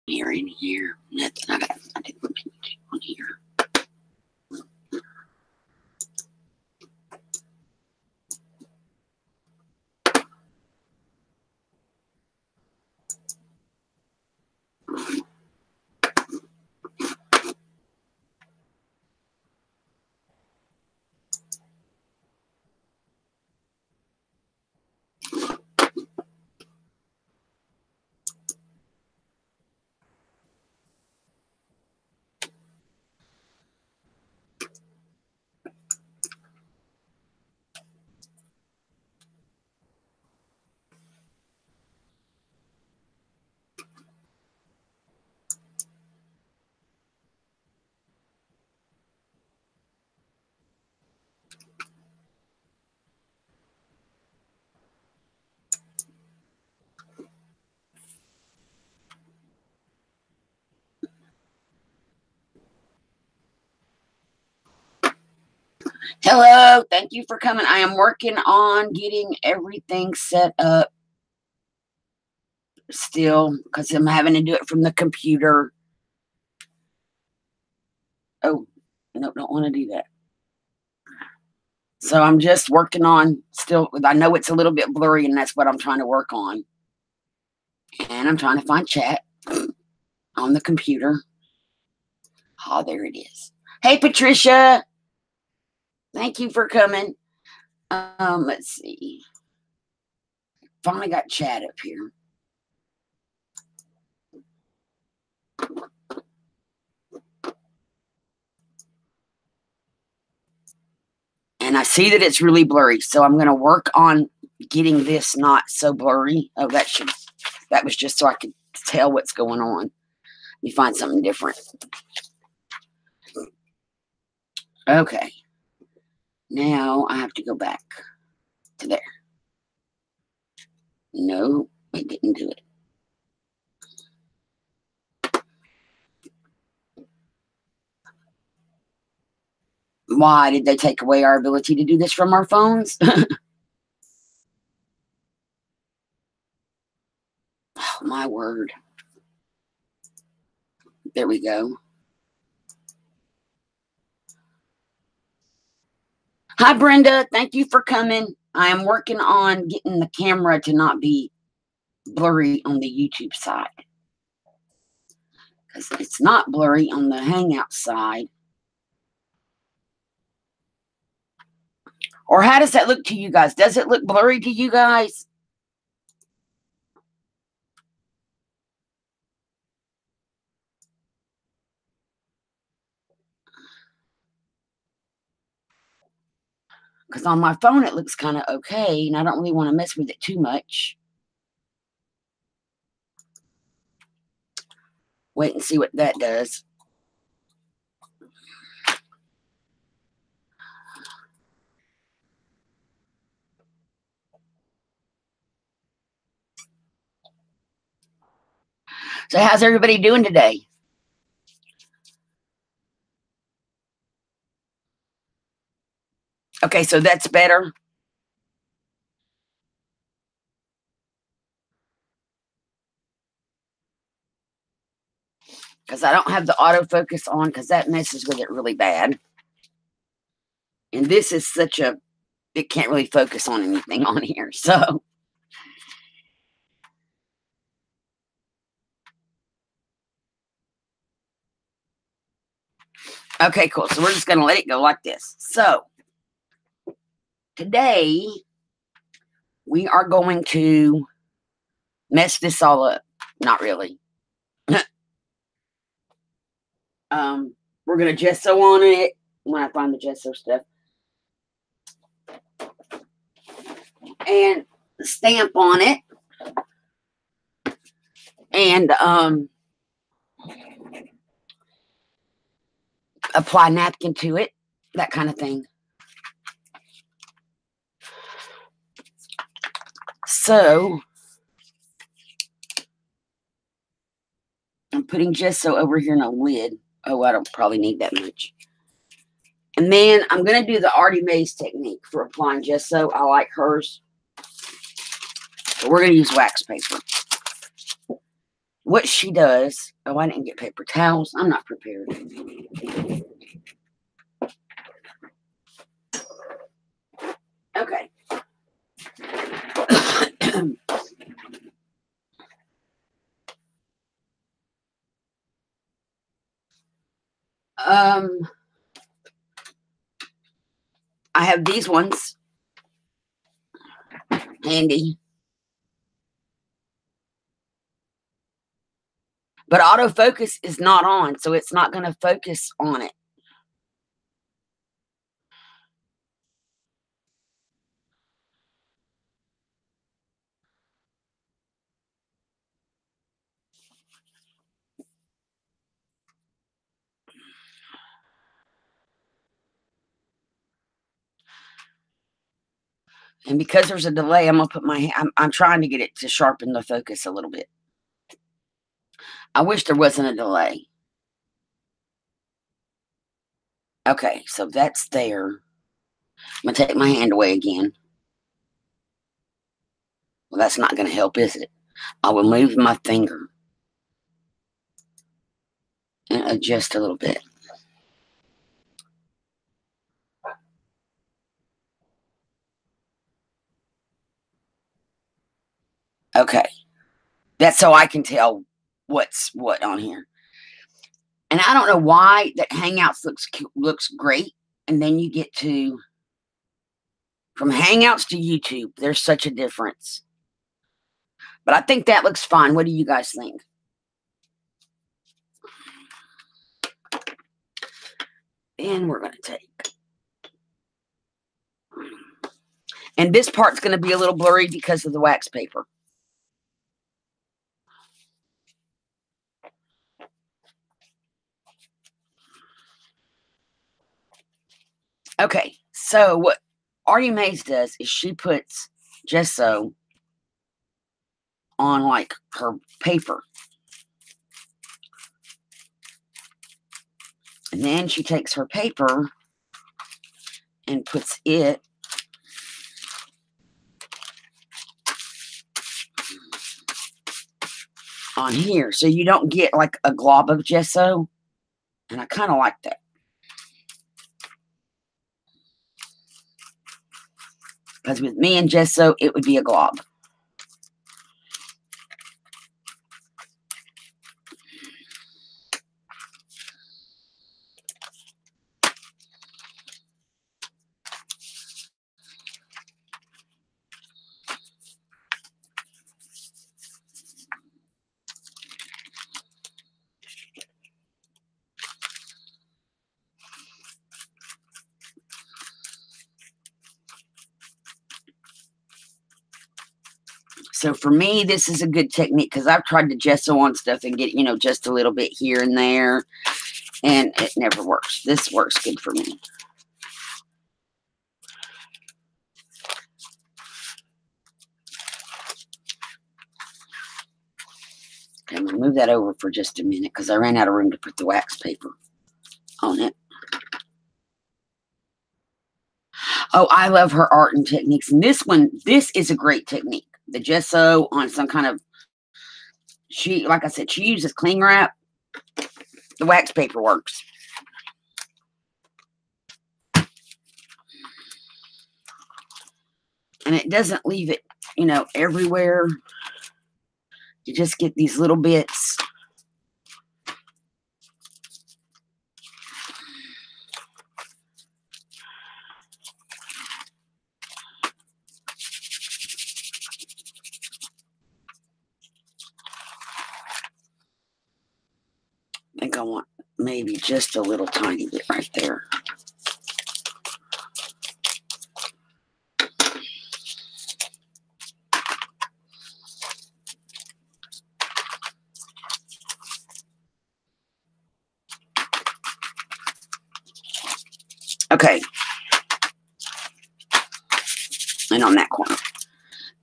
in here. Nothing. I didn't put anything on here. Hello, thank you for coming. I am working on getting everything set up still because I'm having to do it from the computer. Oh, no, don't want to do that. So I'm just working on still. I know it's a little bit blurry, and that's what I'm trying to work on. And I'm trying to find chat on the computer. Oh, there it is. Hey, Patricia. Thank you for coming. Let's see. Finally got chat up here. And I see that it's really blurry, so I'm going to work on getting this not so blurry. Oh, that was just so I could tell what's going on. Let me find something different. Okay. Now I have to go back to there. No, it didn't do it. Why did they take away our ability to do this from our phones? Oh, my word. There we go. Hi, Brenda. Thank you for coming. I am working on getting the camera to not be blurry on the YouTube side. Because it's not blurry on the Hangout side. Or how does that look to you guys? Does it look blurry to you guys? Because on my phone, it looks kind of okay, and I don't really want to mess with it too much. Wait and see what that does. So how's everybody doing today? Okay, so that's better. Because I don't have the autofocus on because that messes with it really bad. And this is it can't really focus on anything on here. So okay, cool. So we're just going to let it go like this. So today we are going to mess this all up. Not really. We're going to gesso on it when I find the gesso stuff. And stamp on it. And apply napkin to it. That kind of thing. So I'm putting gesso over here in a lid. Oh, I don't probably need that much. And then I'm going to do the Artie Mae's technique for applying gesso. I like hers. So we're going to use wax paper. what she does. Oh, I didn't get paper towels. I'm not prepared. Okay. I have these ones handy. But autofocus is not on, so it's not going to focus on it. And because there's a delay, I'm going to put my hand, I'm trying to get it to sharpen the focus a little bit. I wish there wasn't a delay. Okay, so that's there. I'm going to take my hand away again. Well, that's not going to help, is it? I will move my finger and adjust a little bit. Okay. That's so I can tell what's what on here. And I don't know why that Hangouts looks great. And then you get to, from Hangouts to YouTube, there's such a difference. But I think that looks fine. What do you guys think? And we're going to take. And this part's going to be a little blurry because of the wax paper. Okay, so what Artie Mays does is she puts gesso on like her paper. And then she takes her paper and puts it on here. So you don't get like a glob of gesso. And I kind of like that. Because with me and gesso, it would be a glob. So for me, this is a good technique because I've tried to gesso on stuff and get, just a little bit here and there. And it never works. This works good for me. Okay, I'm going to move that over for just a minute because I ran out of room to put the wax paper on it. Oh, I love her art and techniques. And this is a great technique. The gesso on some kind of, like I said, she uses cling wrap. The wax paper works. And it doesn't leave it, everywhere. You just get these little bits. I think I want maybe just a little tiny bit right there. Okay. And on that corner.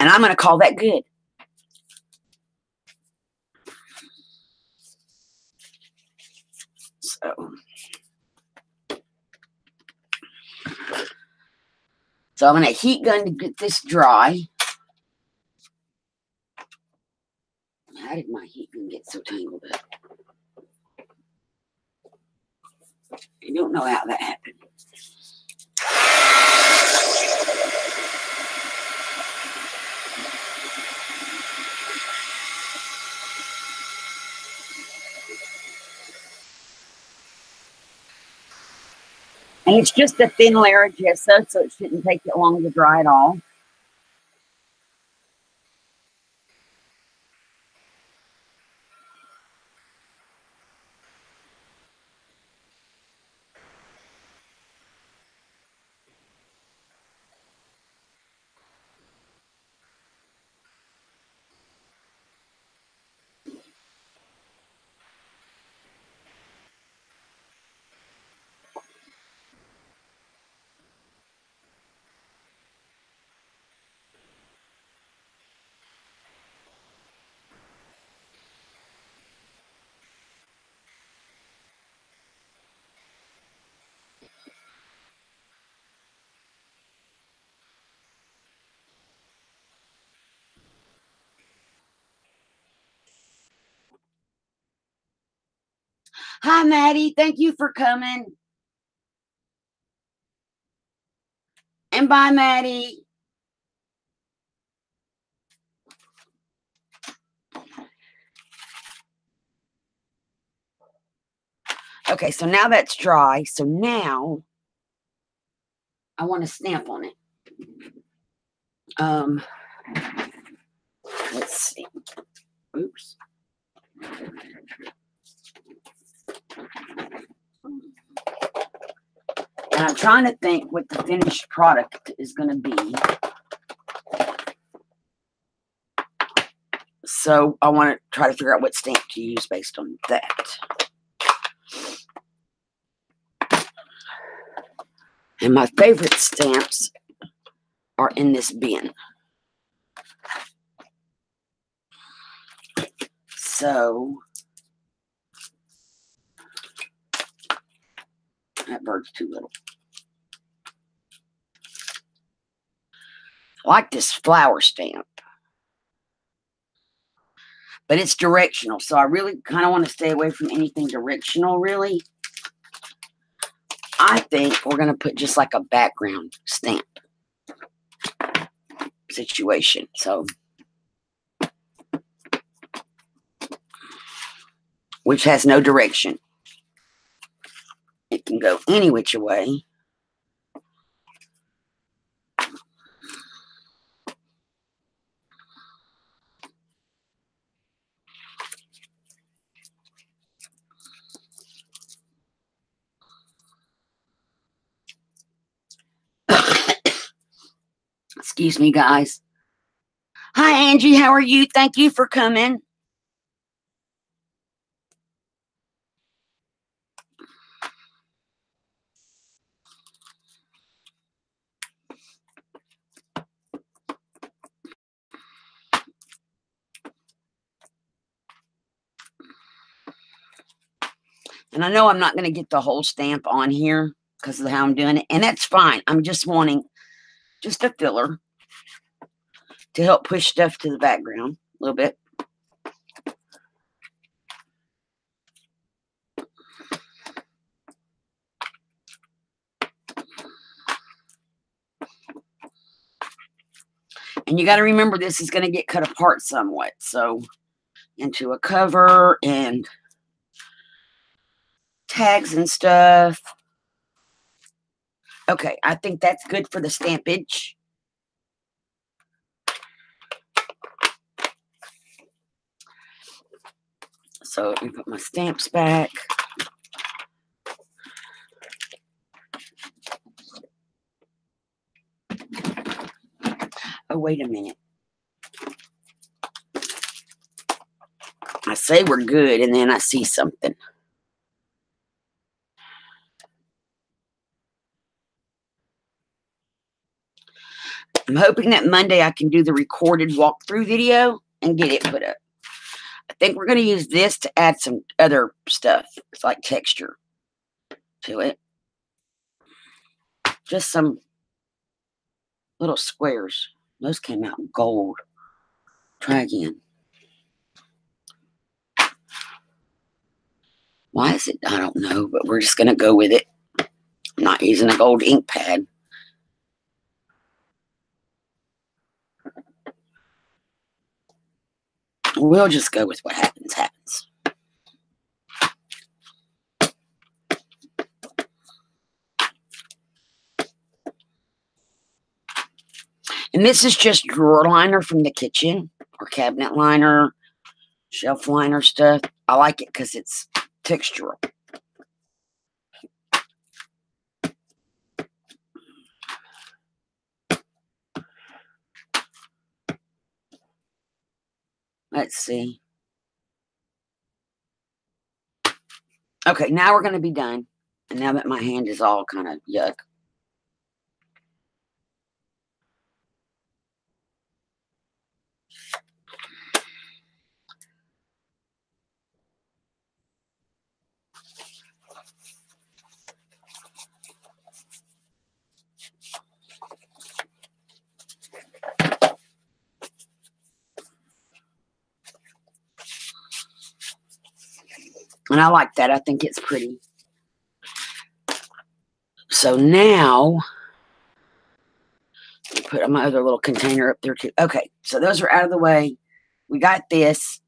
And I'm going to call that good. So I'm going to heat gun to get this dry. How How did my heating get so tangled up? I don't know how that happened. And it's just a thin layer of gesso, so it shouldn't take it long to dry at all. Hi, Maddie. Thank you for coming. And bye, Maddie. Okay, so now that's dry. So now I want to stamp on it. Let's see. Oops. And I'm trying to think what the finished product is going to be. So I want to try to figure out what stamp to use based on that. And my favorite stamps are in this bin. So that bird's too little. I like this flower stamp, but it's directional. So I really kind of want to stay away from anything directional, really. I think we're going to put just like a background stamp situation. So, which has no direction. It can go any which way. Excuse me, guys. Hi, Angie. How are you? Thank you for coming. And I know I'm not going to get the whole stamp on here because of how I'm doing it. And that's fine. I'm just wanting just a filler to help push stuff to the background a little bit. And you got to remember this is going to get cut apart somewhat. So into a cover and tags and stuff. Okay, I think that's good for the stampage. So let me put my stamps back. Oh, wait a minute. I say we're good, and then I see something. I'm hoping that Monday I can do the recorded walkthrough video and get it put up. I think we're going to use this to add some other stuff. It's like texture to it. Just some little squares. Those came out gold. Try again. Why is it? I don't know, but we're just going to go with it. I'm not using a gold ink pad. We'll just go with what happens, happens. And this is just drawer liner from the kitchen, or cabinet liner, shelf liner stuff. I like it because it's textural. Let's see. Okay, now we're going to be done. And now that my hand is all kind of yuck. And I like that. I think it's pretty. So now, put my other little container up there too. Okay, so those are out of the way. We got this.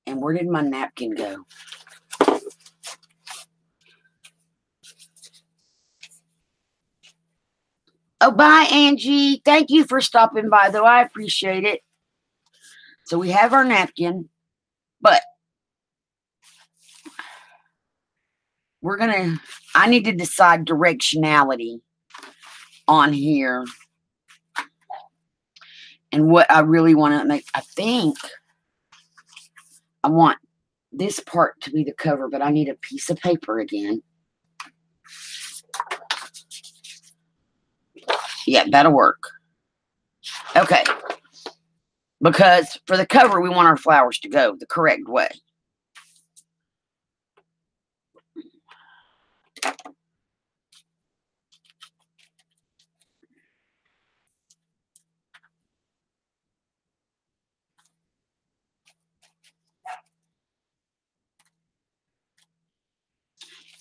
And where did my napkin go? Oh, bye, Angie. Thank you for stopping by, though. I appreciate it. So we have our napkin, but I need to decide directionality on here and what I really want to make. I think I want this part to be the cover, but I need a piece of paper again. Yeah, that'll work. Okay. Because for the cover, we want our flowers to go the correct way.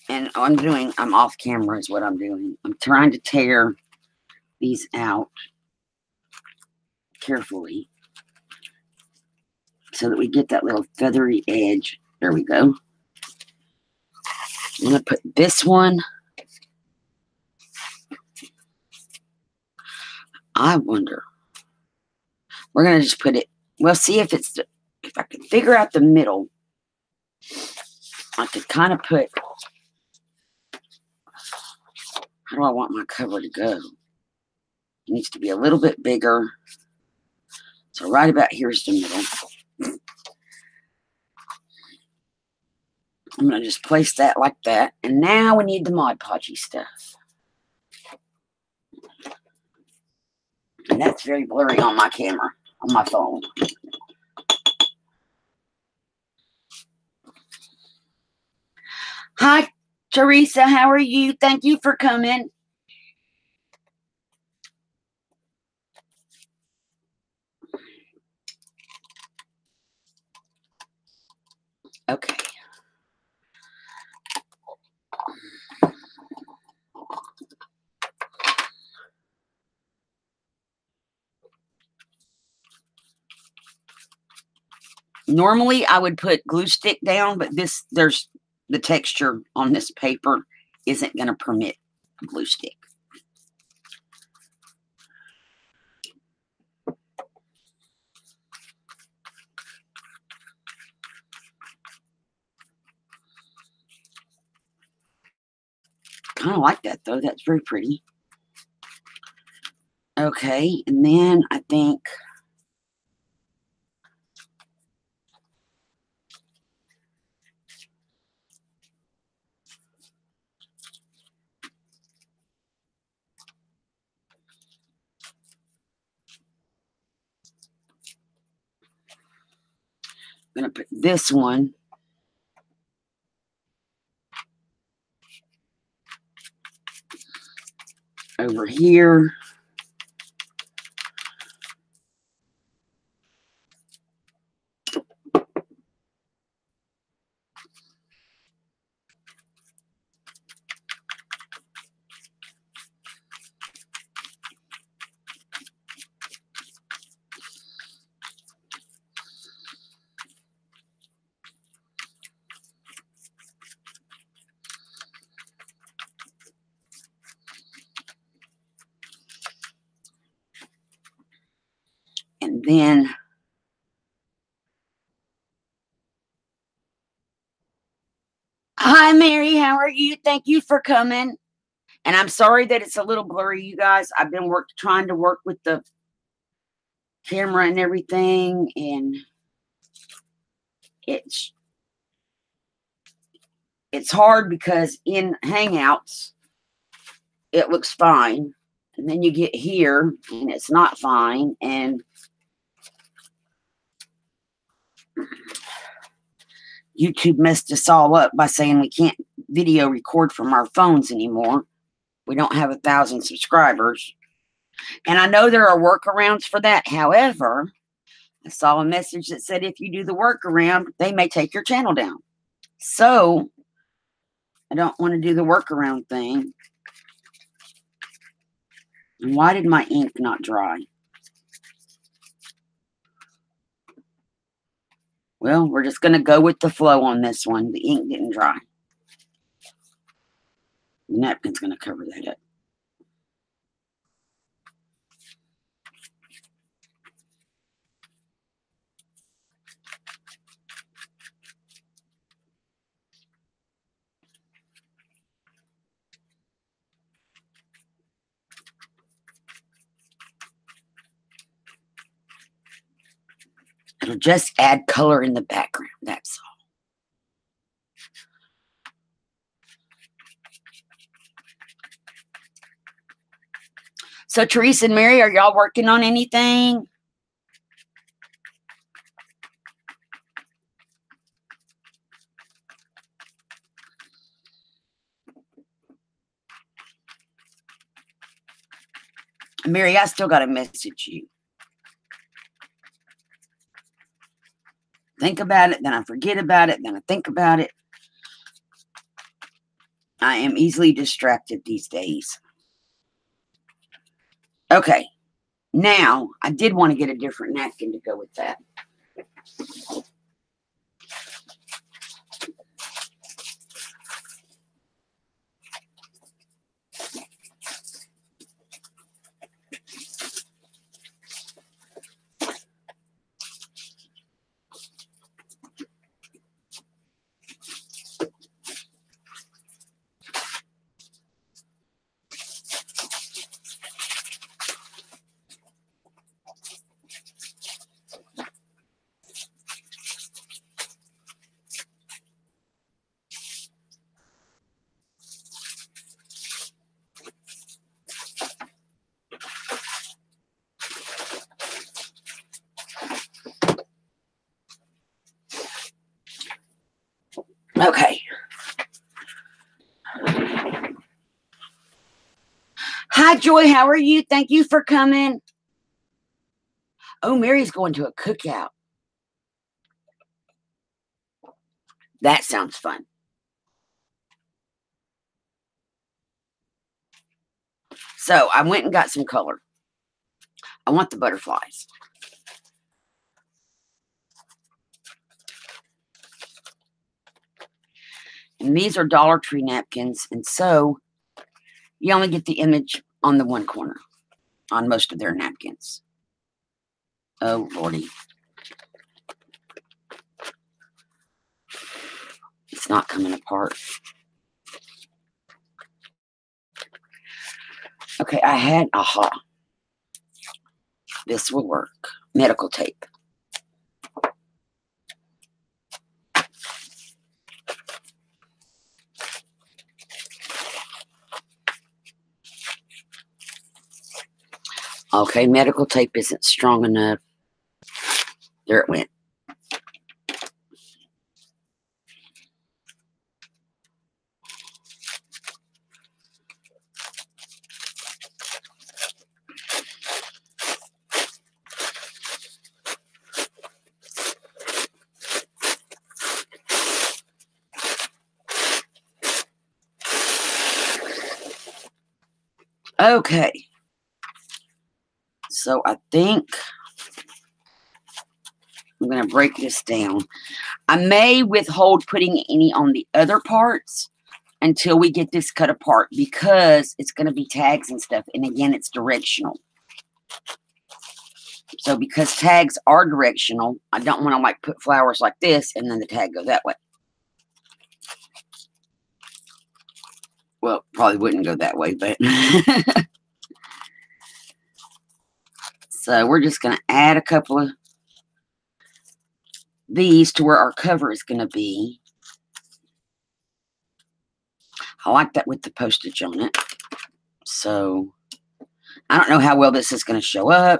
And I'm off camera is what I'm doing. I'm trying to tear these out carefully so that we get that little feathery edge. There we go. I'm going to put this one. I wonder. We're going to just put it. We'll see if I can figure out the middle. I could kind of put. How do I want my cover to go? It needs to be a little bit bigger. So right about here is the middle. I'm going to just place that like that. And now we need the Mod Podgy stuff. And that's very blurry on my camera, on my phone. Hi, Teresa. How are you? Thank you for coming. Okay. Normally, I would put glue stick down, but there's the texture on this paper isn't going to permit glue stick. Kind of like that, though. That's very pretty. Okay, and then I think I'm going to put this one over here. And then hi, Mary. How are you? Thank you for coming. And I'm sorry that it's a little blurry, you guys. I've been trying to work with the camera and everything, and it's hard because in Hangouts it looks fine, and then you get here and it's not fine, and YouTube messed us all up by saying we can't video record from our phones anymore. We don't have 1,000 subscribers. And I know there are workarounds for that. However, I saw a message that said if you do the workaround, they may take your channel down. So I don't want to do the workaround thing. And why did my ink not dry? Well, we're just going to go with the flow on this one. The ink didn't dry. The napkin's going to cover that up. It'll just add color in the background. That's all. So, Teresa and Mary, are y'all working on anything? Mary, I still got to message you. Think about it, then I forget about it, then I think about it. I am easily distracted these days. Okay. Now, I did want to get a different napkin to go with that. Okay. Hi, Joy. How are you? Thank you for coming. Oh, Mary's going to a cookout. That sounds fun. So I went and got some color. I want the butterflies. And these are Dollar Tree napkins. And so you only get the image on the one corner on most of their napkins. Oh, Lordy. It's not coming apart. Okay, I had, aha. This will work. Medical tape. Okay, medical tape isn't strong enough. There it went. Okay. So I think I'm going to break this down. I may withhold putting any on the other parts until we get this cut apart because it's going to be tags and stuff. And again, it's directional. So because tags are directional, I don't want to like put flowers like this and then the tag go that way. Well, probably wouldn't go that way, but so we're just going to add a couple of these to where our cover is going to be. I like that with the postage on it. So I don't know how well this is going to show up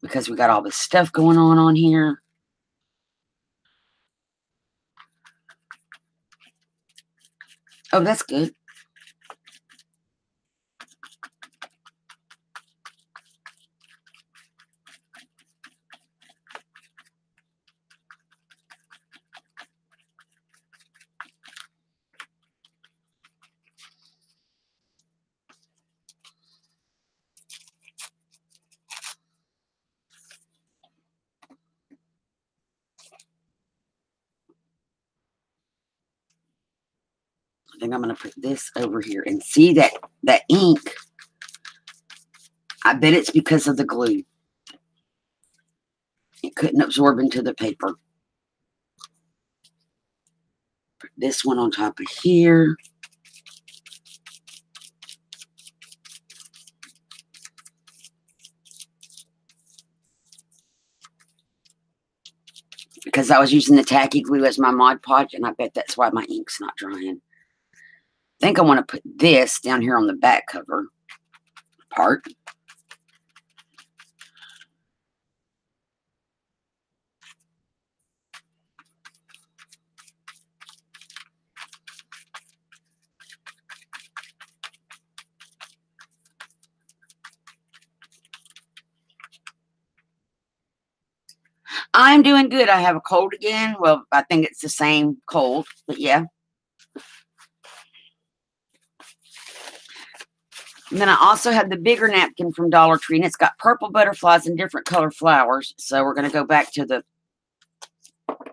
because we got all this stuff going on here. Oh, that's good. I think I'm going to put this over here and see that ink. I bet it's because of the glue. It couldn't absorb into the paper. Put this one on top of here. Because I was using the tacky glue as my Mod Podge, and I bet that's why my ink's not drying. I think I want to put this down here on the back cover part. I'm doing good. I have a cold again. Well, I think it's the same cold, but yeah. And then I also have the bigger napkin from Dollar Tree, and it's got purple butterflies and different color flowers. So we're going to go back to the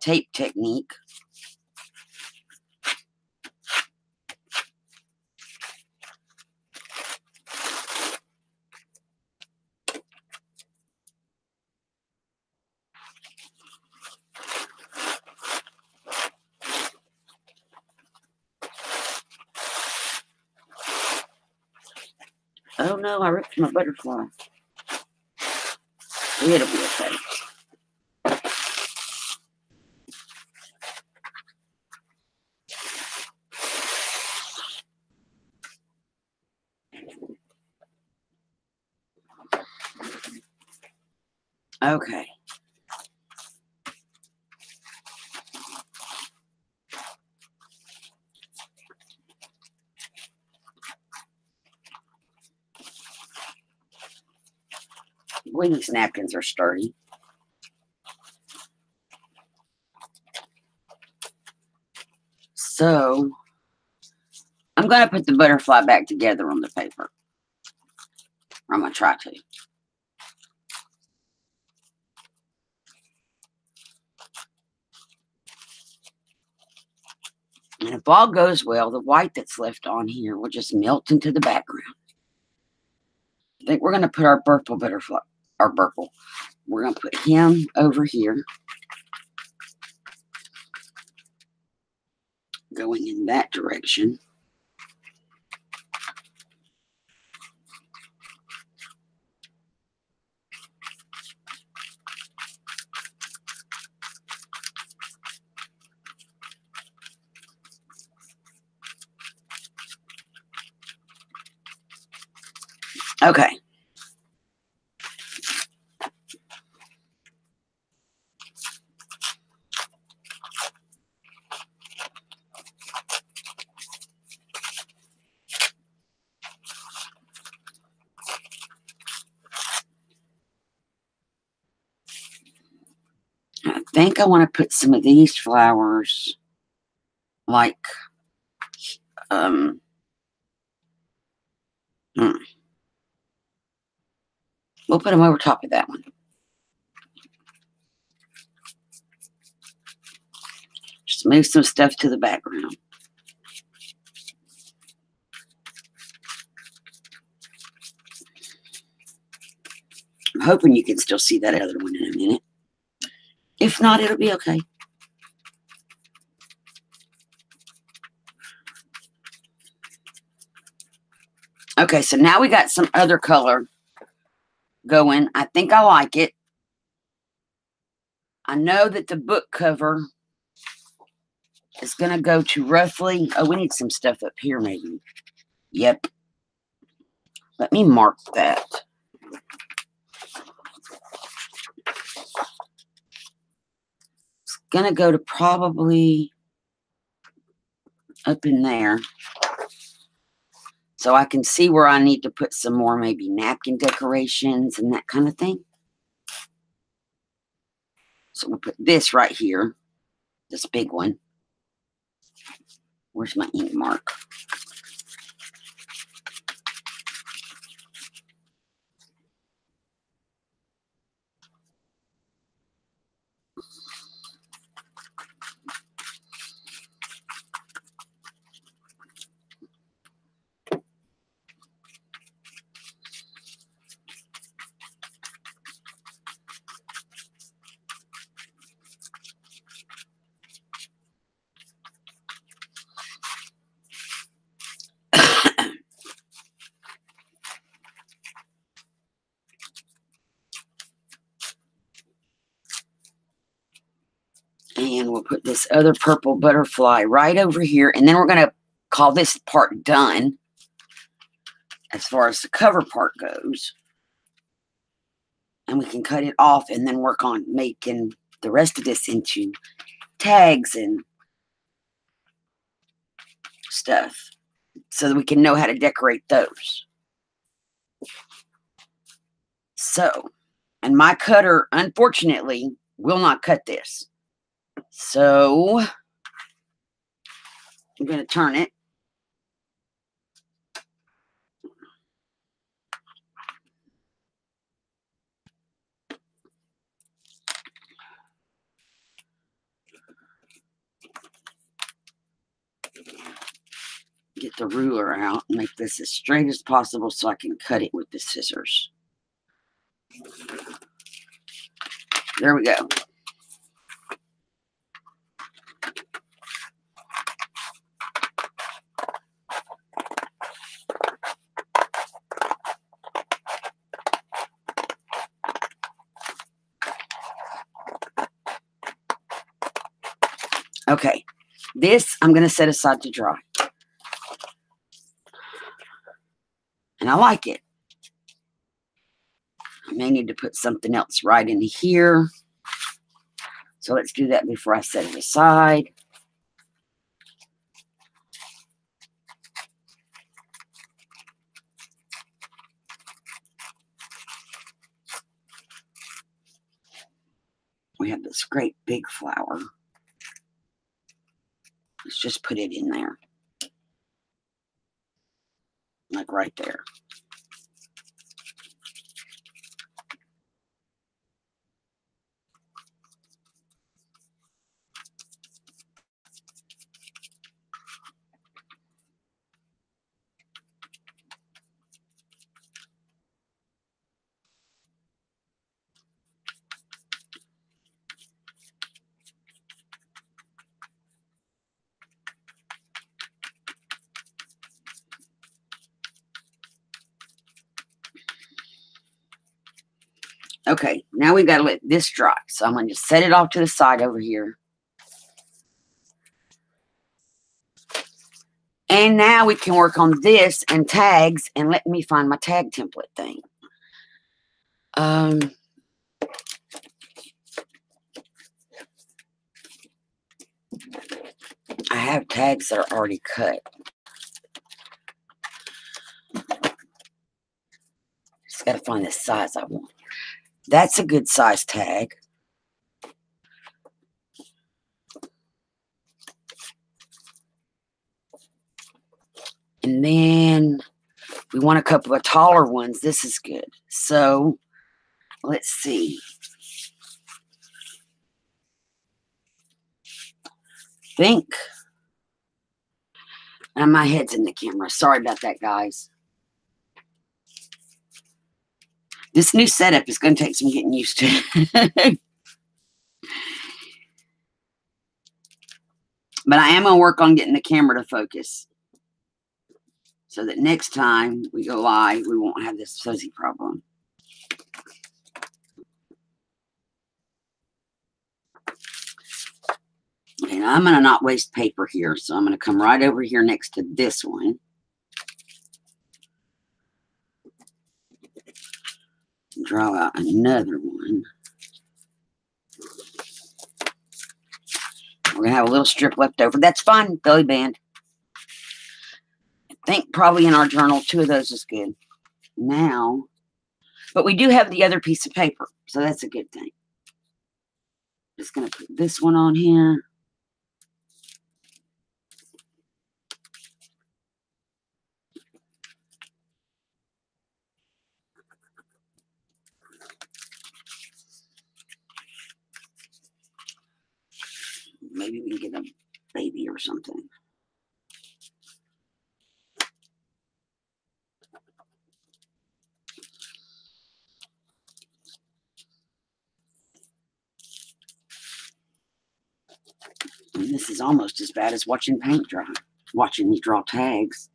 tape technique. Oh no, I ripped my butterfly. It'll be okay. Okay. Boy, these napkins are sturdy. So I'm going to put the butterfly back together on the paper. I'm going to try to. And if all goes well, the white that's left on here will just melt into the background. I think we're going to put our purple butterfly, our purple. We're going to put him over here. Going in that direction. Okay. I think I want to put some of these flowers like we'll put them over top of that one. Just move some stuff to the background. hoping you can still see that other one in a minute. If not, it'll be okay. Okay, so now we got some other color going. I think I like it. I know that the book cover is going to go to roughly... Oh, we need some stuff up here maybe. Yep. Let me mark that. It's going to go to probably up in there. So I can see where I need to put some more maybe napkin decorations and that kind of thing. So we'll put this right here. This big one. Where's my ink mark? And we'll put this other purple butterfly right over here. And then we're going to call this part done as far as the cover part goes. And we can cut it off and then work on making the rest of this into tags and stuff so that we can know how to decorate those. So, and my cutter, unfortunately, will not cut this. So, I'm going to turn it. Get the ruler out and make this as straight as possible so I can cut it with the scissors. There we go. Okay, this I'm going to set aside to dry. And I like it. I may need to put something else right in here. So let's do that before I set it aside. We have this great big flower. Let's just put it in there. Like right there. Okay, now we got to let this dry. So I'm going to just set it off to the side over here. And now we can work on this and tags. And let me find my tag template thing. I have tags that are already cut. Just got to find the size I want. That's a good size tag. And then we want a couple of taller ones. This is good. So let's see. Think. And my head's in the camera. Sorry about that, guys. This new setup is going to take some getting used to. But I am going to work on getting the camera to focus so that next time we go live, we won't have this fuzzy problem. And I'm going to not waste paper here, so I'm going to come right over here next to this one. Draw out another one. We're going to have a little strip left over. That's fine, belly band. I think probably in our journal, 2 of those is good. Now, but we do have the other piece of paper, so that's a good thing. Just going to put this one on here. Maybe we can get a baby or something. And this is almost as bad as watching paint dry. Watching me draw tags.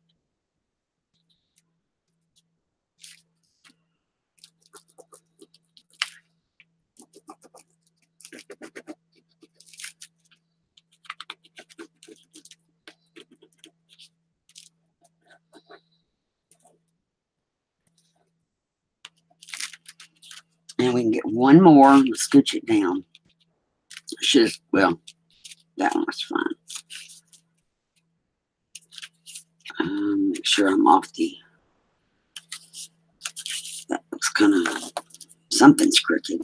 And we can get one more and scooch it down. Should, well, that one was fine. Make sure I'm off the, that looks kind of, something's crooked.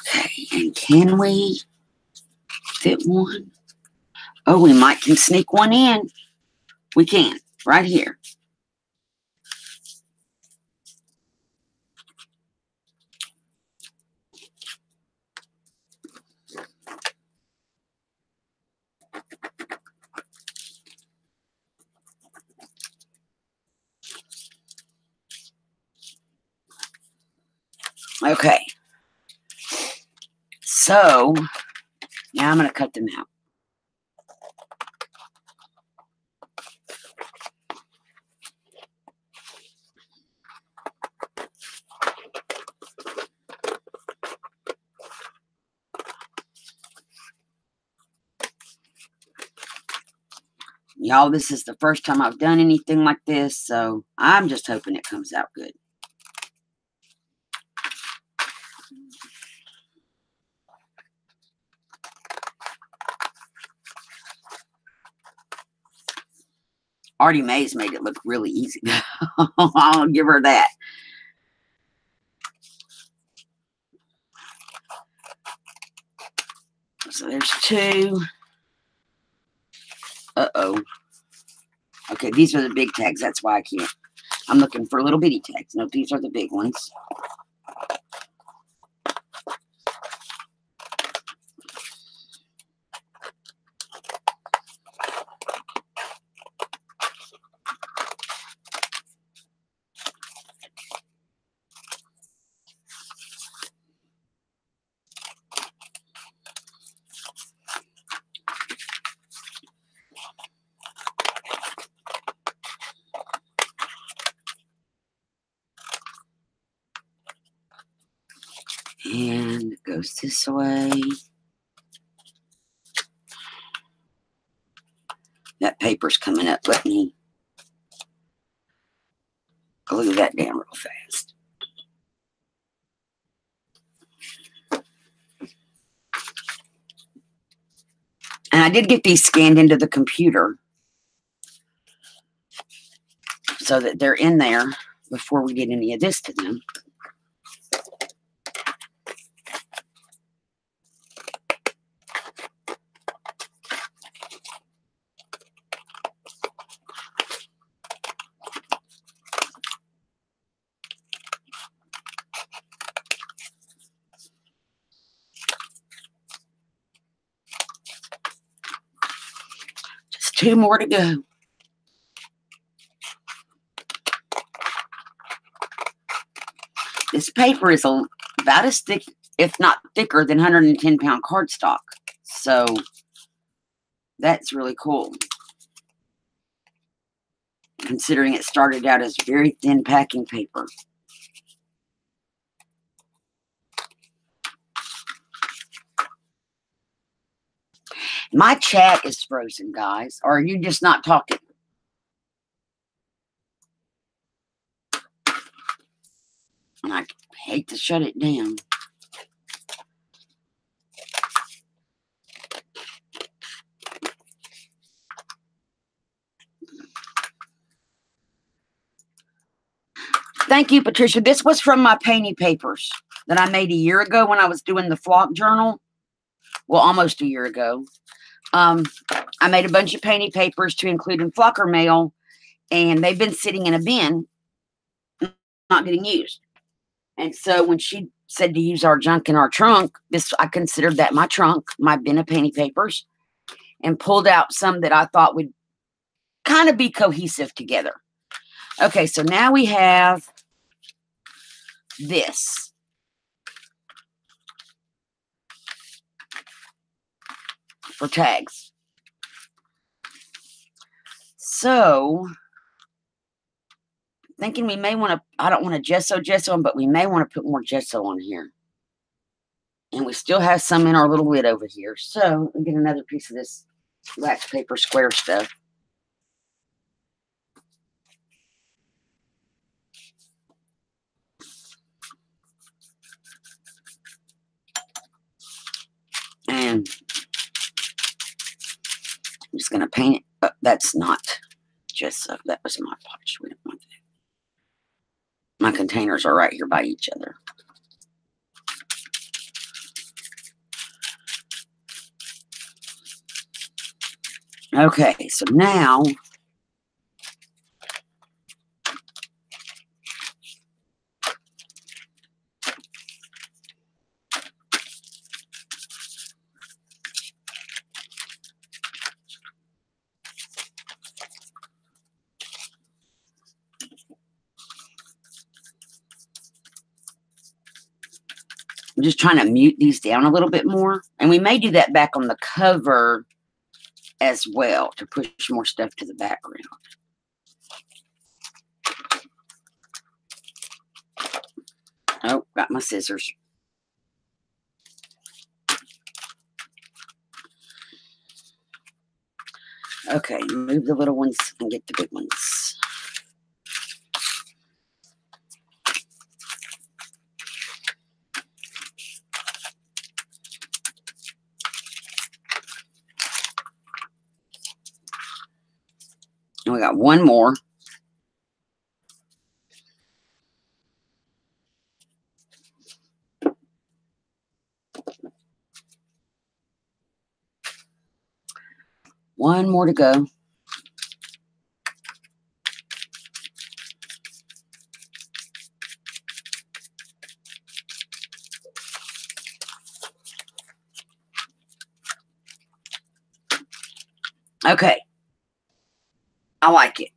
Okay, and can we fit one? Oh, we might can sneak one in. We can, right here. Okay. So, now I'm going to cut them out. Y'all, this is the first time I've done anything like this, so I'm just hoping it comes out good. Artie Mae's made it look really easy. I'll give her that. So there's 2. Uh-oh. Okay, these are the big tags. That's why I can't. I'm looking for little bitty tags. No, these are the big ones. And it goes this way. That paper's coming up. Let me glue that down real fast. And I did get these scanned into the computer so that they're in there before we get any of this to them. 2 more to go. This paper is about as thick, if not thicker, than 110-pound cardstock. So that's really cool, considering it started out as very thin packing paper. My chat is frozen, guys. Or are you just not talking? And I hate to shut it down. Thank you, Patricia. This was from my painty papers that I made a year ago when I was doing the flock journal. Well, almost a year ago. I made a bunch of painty papers to include in flocker mail, and they've been sitting in a bin, not getting used. And so when she said to use our junk in our trunk, I considered that my trunk, my bin of painty papers, and pulled out some that I thought would kind of be cohesive together. Okay, so now we have this. For tags. So, thinking we may want to, I don't want to gesso them, but we may want to put more gesso on here. And we still have some in our little lid over here. So, we'll get another piece of this wax paper square stuff. And I'm just going to paint it. Oh, that's not gesso. That was my potch. We don't want that. My containers are right here by each other. Okay, so now I'm just trying to mute these down a little bit more. And we may do that back on the cover as well to push more stuff to the background. Oh, got my scissors. Okay, move the little ones and get the big ones. And we got one more. One more to go. Okay. I like it.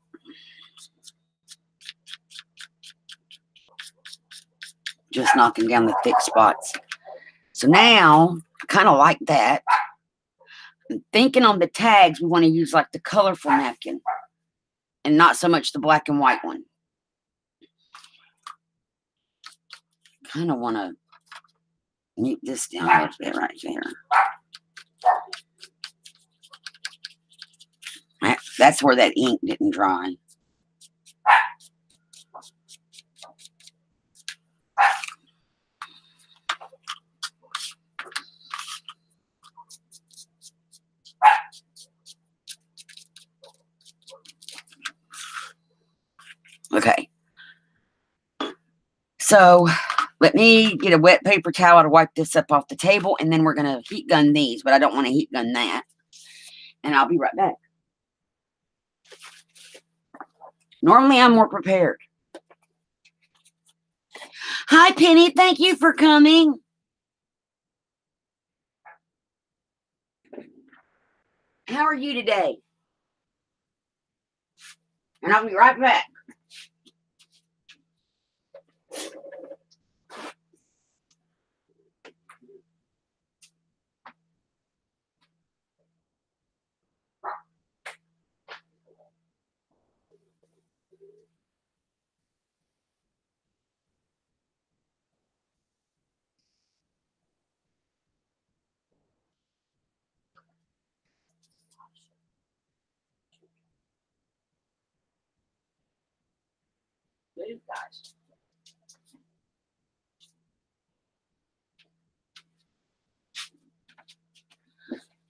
Just knocking down the thick spots. So now, I kind of like that. I'm thinking on the tags, we want to use like the colorful napkin and not so much the black and white one. Kind of want to mute this down a little bit right there. That's where that ink didn't dry. Okay. So let me get a wet paper towel to wipe this up off the table, and then we're going to heat gun these, but I don't want to heat gun that. And I'll be right back. Normally, I'm more prepared. Hi, Penny. Thank you for coming. How are you today? and I'll be right back. Move, guys.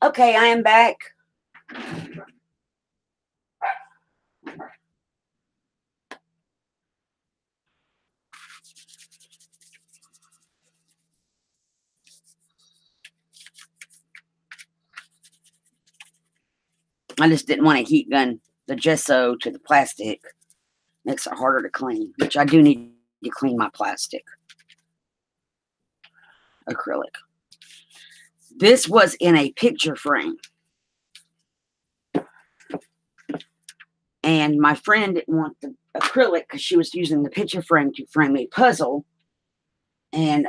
Okay, I am back. I just didn't want to heat gun the gesso to the plastic. Makes it harder to clean, which I do need to clean my plastic acrylic. This was in a picture frame. And my friend didn't want the acrylic because she was using the picture frame to frame a puzzle. And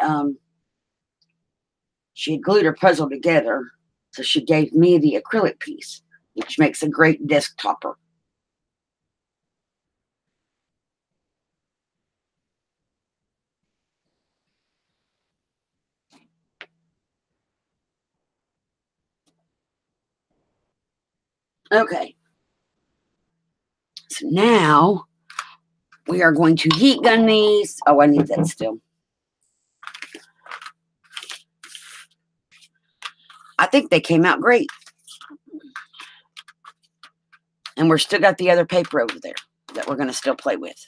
she had glued her puzzle together. So she gave me the acrylic piece, which makes a great desk topper. Okay. So now we are going to heat gun these. Oh, I need that still. I think they came out great. And we're still got the other paper over there that we're going to still play with.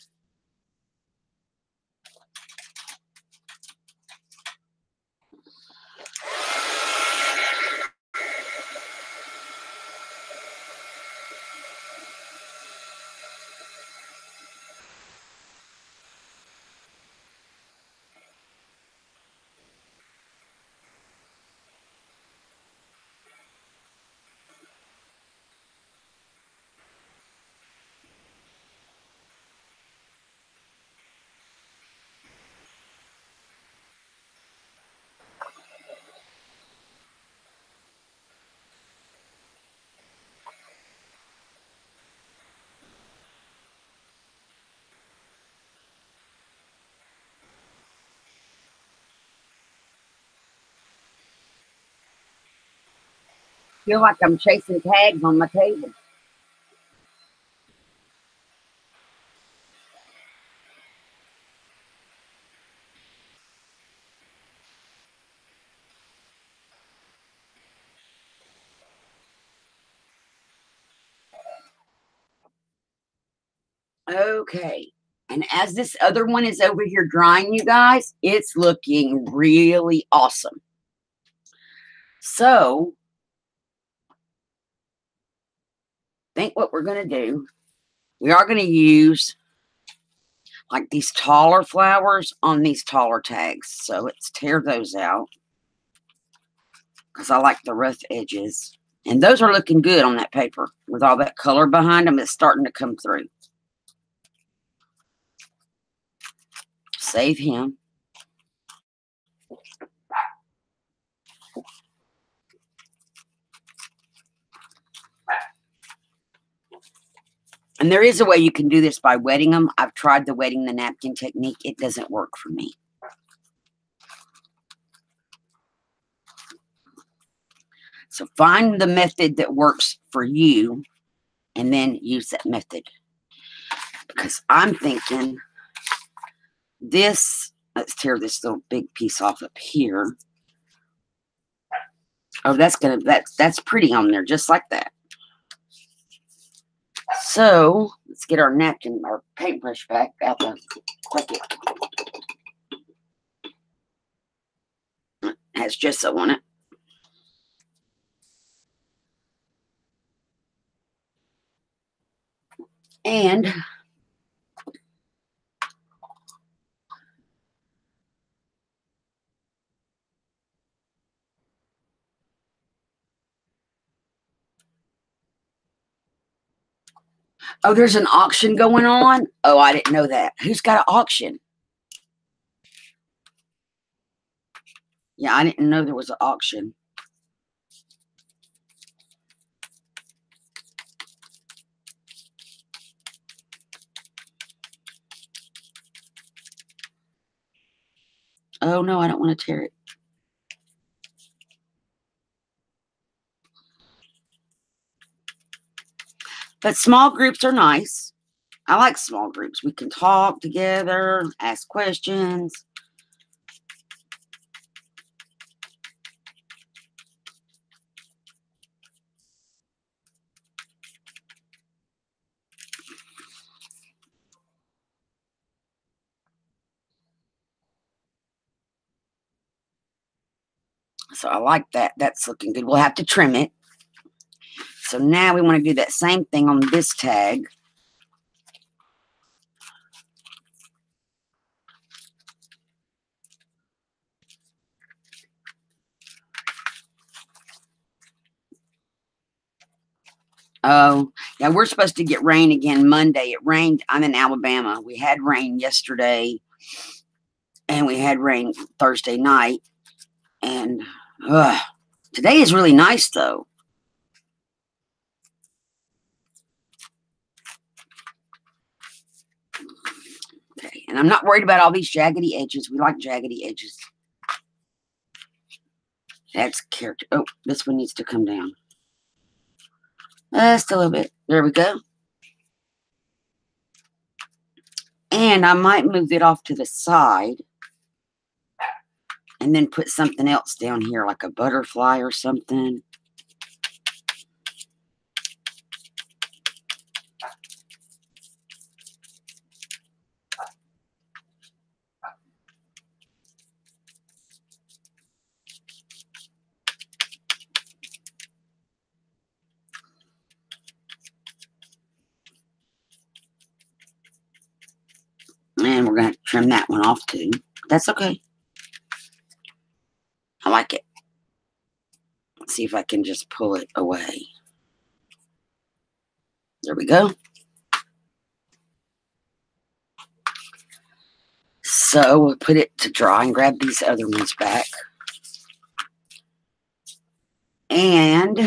Feel like I'm chasing tags on my table. Okay. And as this other one is over here drying, you guys, it's looking really awesome. So, I think what we're going to do, we are going to use like these taller flowers on these taller tags. So let's tear those out because I like the rough edges. And those are looking good on that paper with all that color behind them. It's starting to come through. Save him. And there is a way you can do this by wetting them. I've tried the wetting the napkin technique. It doesn't work for me. So find the method that works for you and then use that method. Because I'm thinking this, let's tear this little big piece off up here. Oh, that's pretty on there, just like that. So let's get our napkin, our paintbrush back out the bucket. It has gesso on it. And Oh, there's an auction going on? Oh, I didn't know that. Who's got an auction? Yeah, I didn't know there was an auction. Oh, no, I don't want to tear it. But small groups are nice. I like small groups. We can talk together, ask questions. So I like that. That's looking good. We'll have to trim it. So now we want to do that same thing on this tag. Oh, yeah, we're supposed to get rain again Monday. It rained. I'm in Alabama. We had rain yesterday, and we had rain Thursday night. And today is really nice, though. Okay, and I'm not worried about all these jaggedy edges. We like jaggedy edges. That's character. Oh, this one needs to come down. Just a little bit. There we go. And I might move it off to the side and then put something else down here, like a butterfly or something. And we're going to trim that one off too. That's okay. I like it. Let's see if I can just pull it away. There we go. So we'll put it to dry and grab these other ones back. And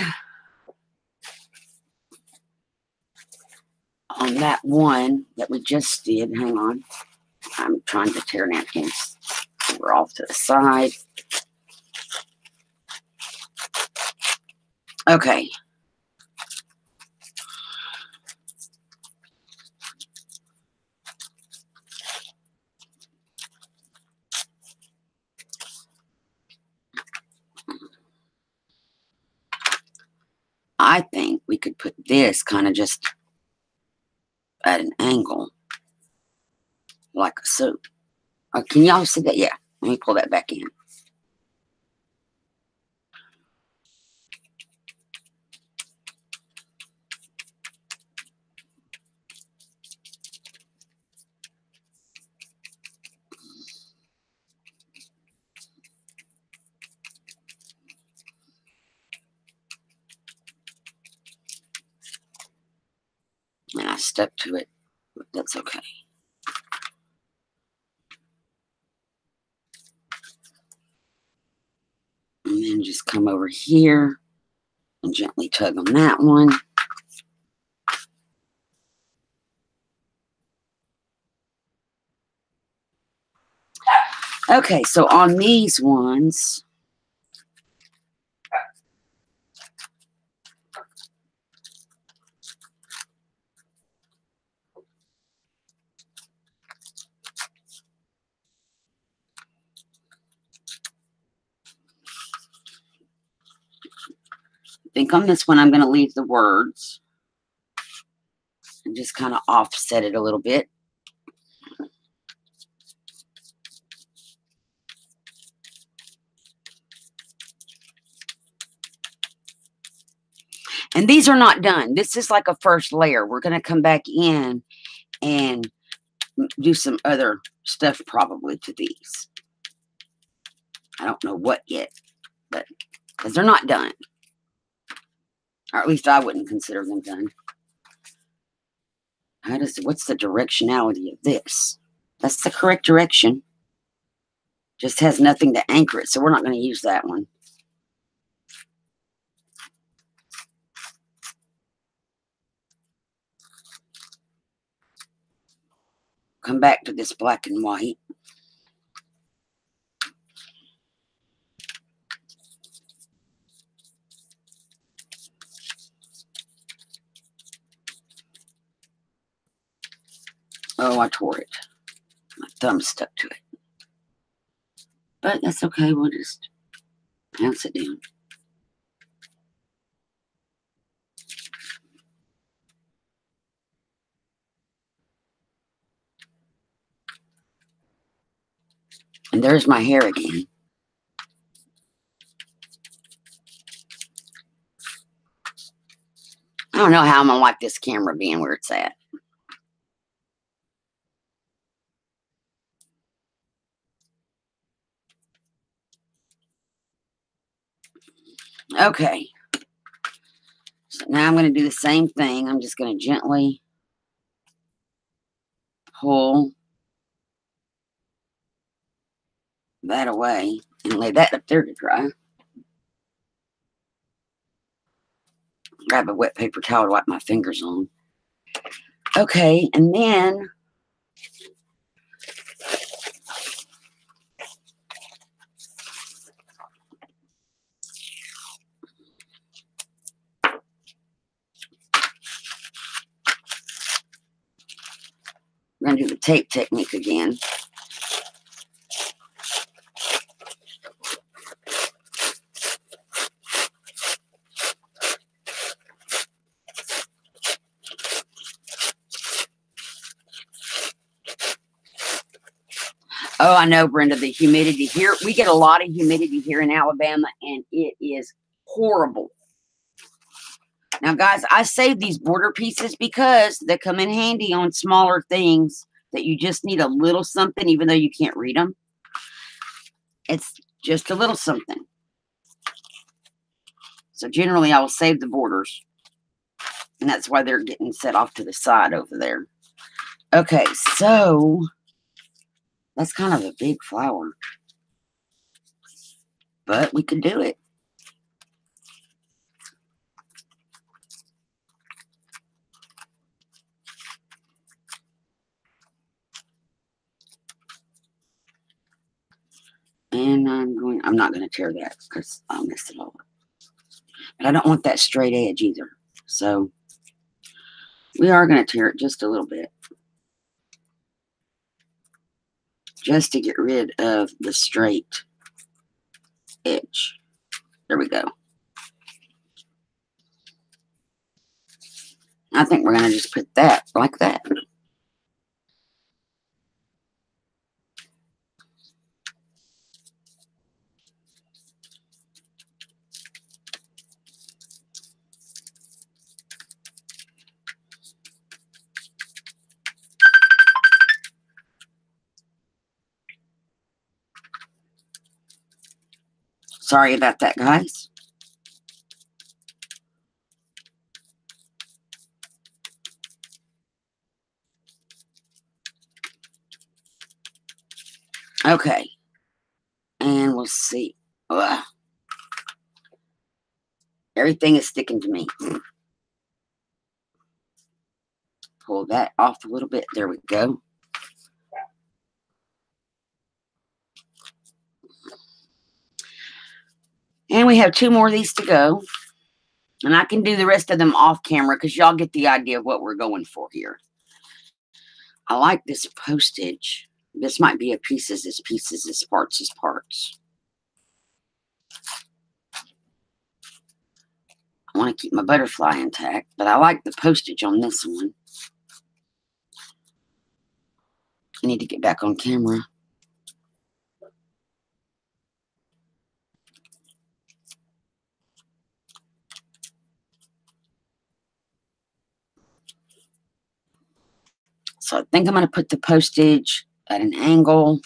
on that one that we just did, hang on. I'm trying to tear napkins. We're off to the side. Okay. I think we could put this kind of just at an angle, like so. Can y'all see that? Yeah. Let me pull that back in. And I stuck to it, but that's okay. And then just come over here and gently tug on that one. Okay, so on these ones, I think on this one I'm going to leave the words and just kind of offset it a little bit. And these are not done. This is like a first layer. We're going to come back in and do some other stuff probably to these. I don't know what yet, but because they're not done. Or at least I wouldn't consider them done. What's the directionality of this? That's the correct direction. Just has nothing to anchor it, so we're not going to use that one. Come back to this black and white. Oh, I tore it. My thumb stuck to it. But that's okay. We'll just pounce it down. And there's my hair again. I don't know how I'm going to like this camera being where it's at. Okay. So now I'm going to do the same thing. I'm just going to gently pull that away and lay that up there to dry. Grab a wet paper towel to wipe my fingers on. Okay, and then we're going to do the tape technique again. Oh, I know, Brenda, the humidity here. We get a lot of humidity here in Alabama, and it is horrible. Now, guys, I save these border pieces because they come in handy on smaller things that you just need a little something, even though you can't read them. It's just a little something. So generally, I will save the borders. And that's why they're getting set off to the side over there. Okay, so that's kind of a big flower. But we can do it. And I'm not going to tear that because I'll mess it all up. But I don't want that straight edge either. So we are going to tear it just a little bit. Just to get rid of the straight edge. There we go. I think we're going to just put that like that. Sorry about that, guys. Okay. And we'll see. Ugh. Everything is sticking to me. Pull that off a little bit. There we go. And we have 2 more of these to go. And I can do the rest of them off camera because y'all get the idea of what we're going for here. I like this postage. This might be a pieces is pieces, is parts is parts. I want to keep my butterfly intact, but I like the postage on this one. I need to get back on camera. So I think I'm going to put the postage at an angle.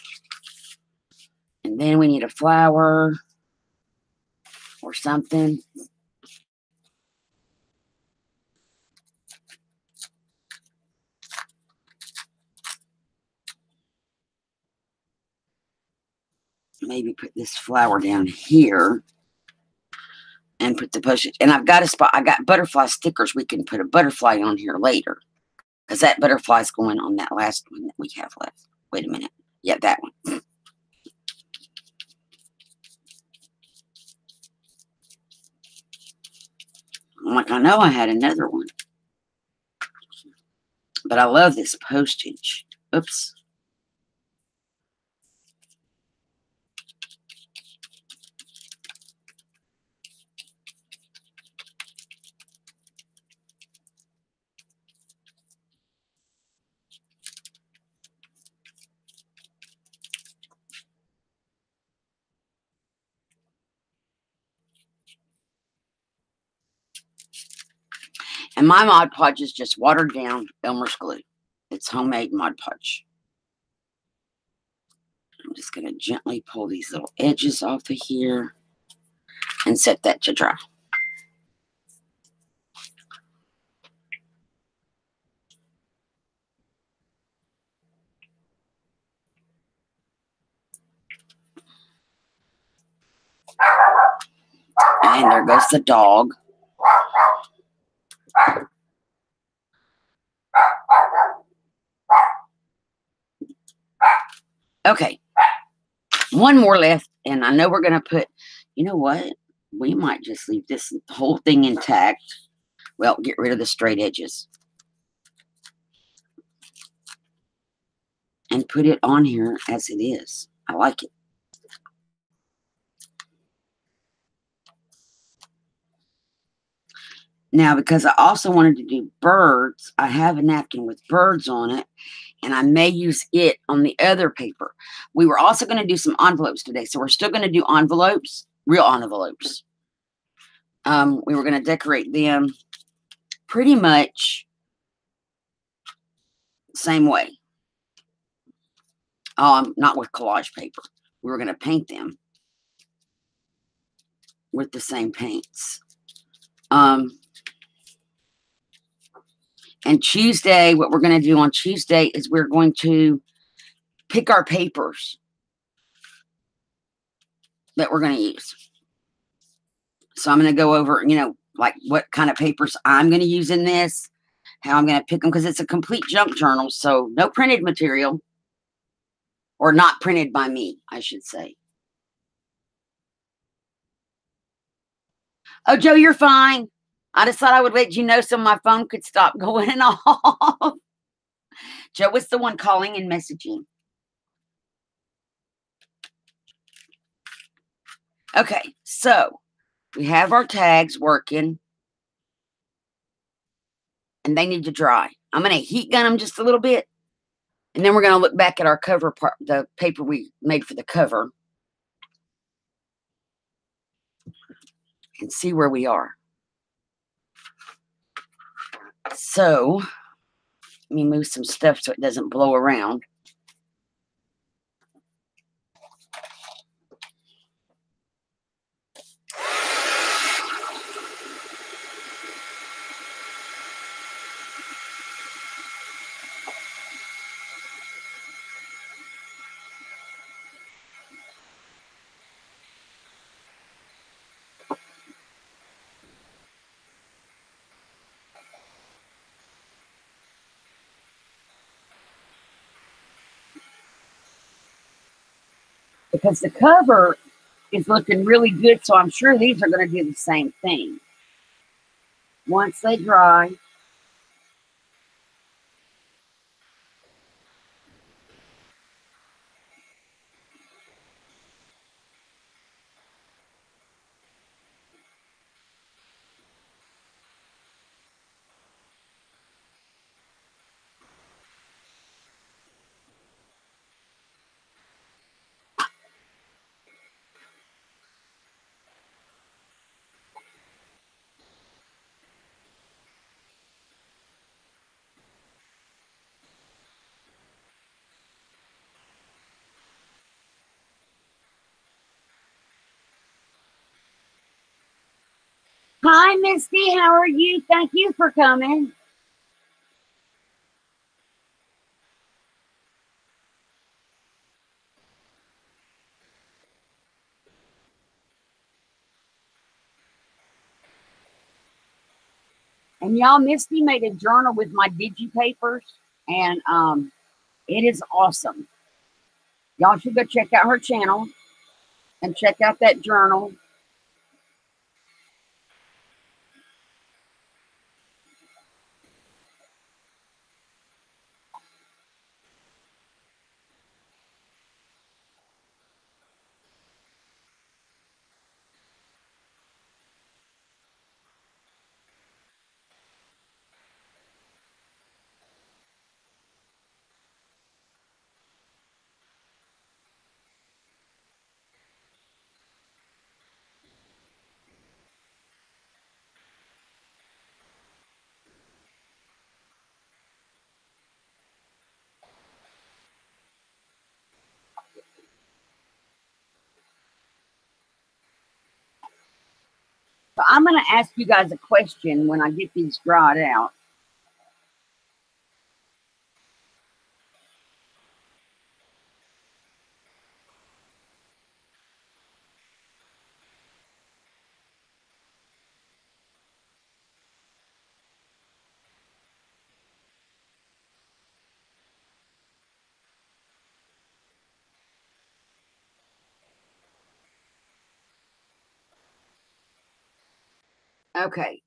And then we need a flower or something. maybe put this flower down here and put the postage. And I've got a spot. I got butterfly stickers. We can put a butterfly on here later because that butterfly's going on that last one that we have left. Wait a minute. Yeah, that one. I'm like, I know I had another one. But I love this postage. Oops. And my Mod Podge is just watered down Elmer's glue. It's homemade Mod Podge. I'm just going to gently pull these little edges off of here and set that to dry. And there goes the dog. Okay. One more left. And I know we're going to put, you know what? We might just leave this whole thing intact. Well, get rid of the straight edges. And put it on here as it is. I like it. Now, because I also wanted to do birds, I have a napkin with birds on it, and I may use it on the other paper. We were also going to do some envelopes today, so we're still going to do envelopes, real envelopes. We were going to decorate them pretty much the same way. Not with collage paper. We were going to paint them with the same paints. And Tuesday, what we're going to do on Tuesday is we're going to pick our papers that we're going to use. So I'm going to go over, like what kind of papers I'm going to use in this, how I'm going to pick them, because it's a complete junk journal. So no printed material, or not printed by me, I should say. Oh, Joe, you're fine. I just thought I would let you know so my phone could stop going off. Joe was the one calling and messaging. Okay, so we have our tags working, and they need to dry. I'm going to heat gun them just a little bit, and then we're going to look back at our cover part, the paper we made for the cover, and see where we are. So let me move some stuff so it doesn't blow around. Because the cover is looking really good, so I'm sure these are going to do the same thing. Once they dry, hi, Misty. How are you? Thank you for coming. And y'all, Misty made a journal with my DigiPapers, and it is awesome. Y'all should go check out her channel and check out that journal. So I'm going to ask you guys a question when I get these dried out. Okay.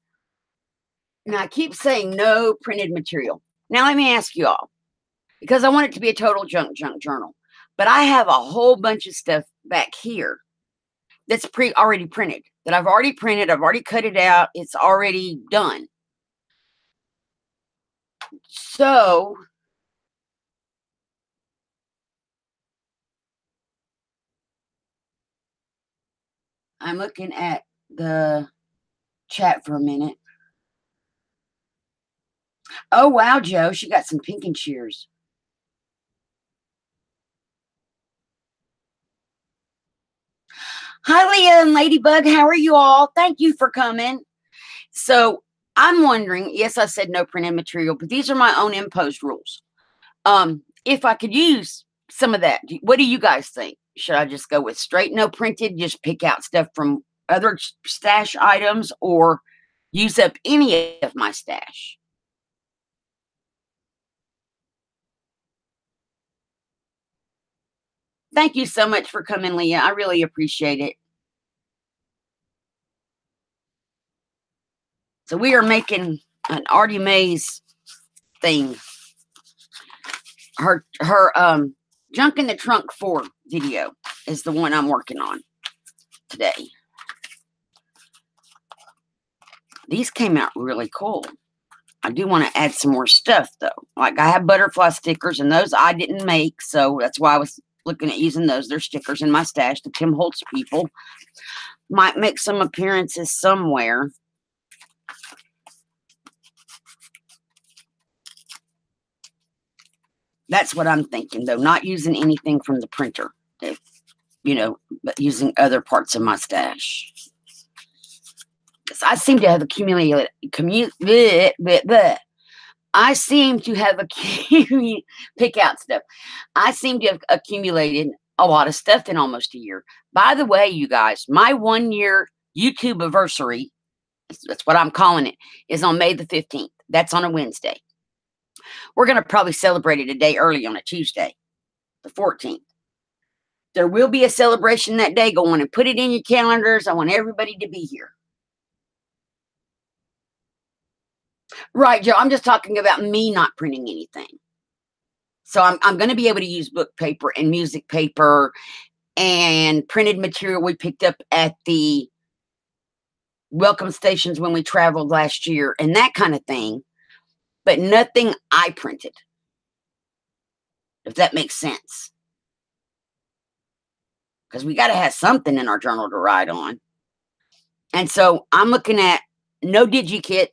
Now I keep saying no printed material. Now let me ask you all, because I want it to be a total junk journal. But I have a whole bunch of stuff back here that's already printed, that I've already printed. I've already cut it out. It's already done. So I'm looking at the chat for a minute. Oh, wow, Joe. She got some pink and shears. Hi, Leah and Ladybug. How are you all? Thank you for coming. So I'm wondering, yes, I said no printed material, but these are my own imposed rules. If I could use some of that, what do you guys think? Should I just go with straight no printed, just pick out stuff from other stash items, or use up any of my stash? Thank you so much for coming, Leah. I really appreciate it. So we are making an Artie Mae's thing. Her Junk in the Trunk 4 video is the one I'm working on today. These came out really cool. I do want to add some more stuff, though. Like, I have butterfly stickers, and those I didn't make, so that's why I was looking at using those. They're stickers in my stash. The Tim Holtz people might make some appearances somewhere. That's what I'm thinking, though. Not using anything from the printer, but using other parts of my stash. I seem to have accumulated, I seem to have pick out stuff. I seem to have accumulated a lot of stuff in almost a year. By the way, you guys, my 1 year YouTube anniversary, that's what I'm calling it, is on May the 15th. That's on a Wednesday. We're going to probably celebrate it a day early on a Tuesday, the 14th. There will be a celebration that day. Go on and put it in your calendars. I want everybody to be here. Right, Joe. I'm just talking about me not printing anything. So I'm going to be able to use book paper and music paper and printed material we picked up at the welcome stations when we traveled last year and that kind of thing, but nothing I printed, if that makes sense. Because we got to have something in our journal to write on. And so I'm looking at no DigiKit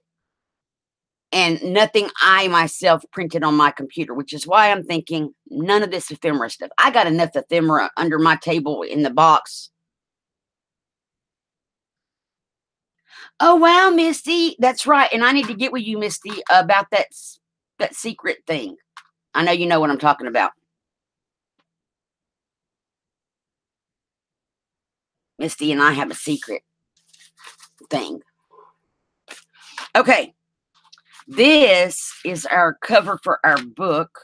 and nothing I myself printed on my computer, which is why I'm thinking none of this ephemera stuff. I got enough ephemera under my table in the box. Oh, wow, Misty. That's right. And I need to get with you, Misty, about that secret thing. I know you know what I'm talking about. Misty and I have a secret thing. Okay. This is our cover for our book.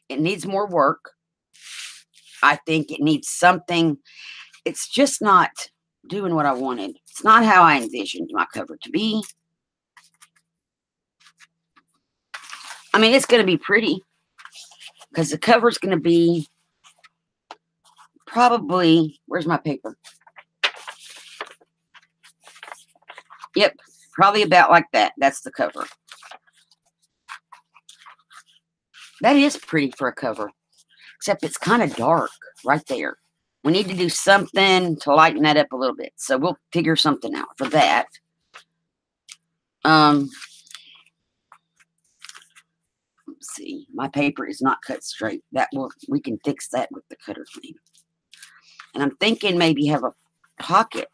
It needs more work. I think it needs something. It's just not doing what I wanted. It's not how I envisioned my cover to be. I mean, it's going to be pretty because the cover is going to be probably, where's my paper? Yep, probably about like that. That's the cover. That is pretty for a cover, except it's kind of dark right there. We need to do something to lighten that up a little bit. So we'll figure something out for that. Let's see. My paper is not cut straight. We can fix that with the cutter thing. And I'm thinking maybe have a pocket.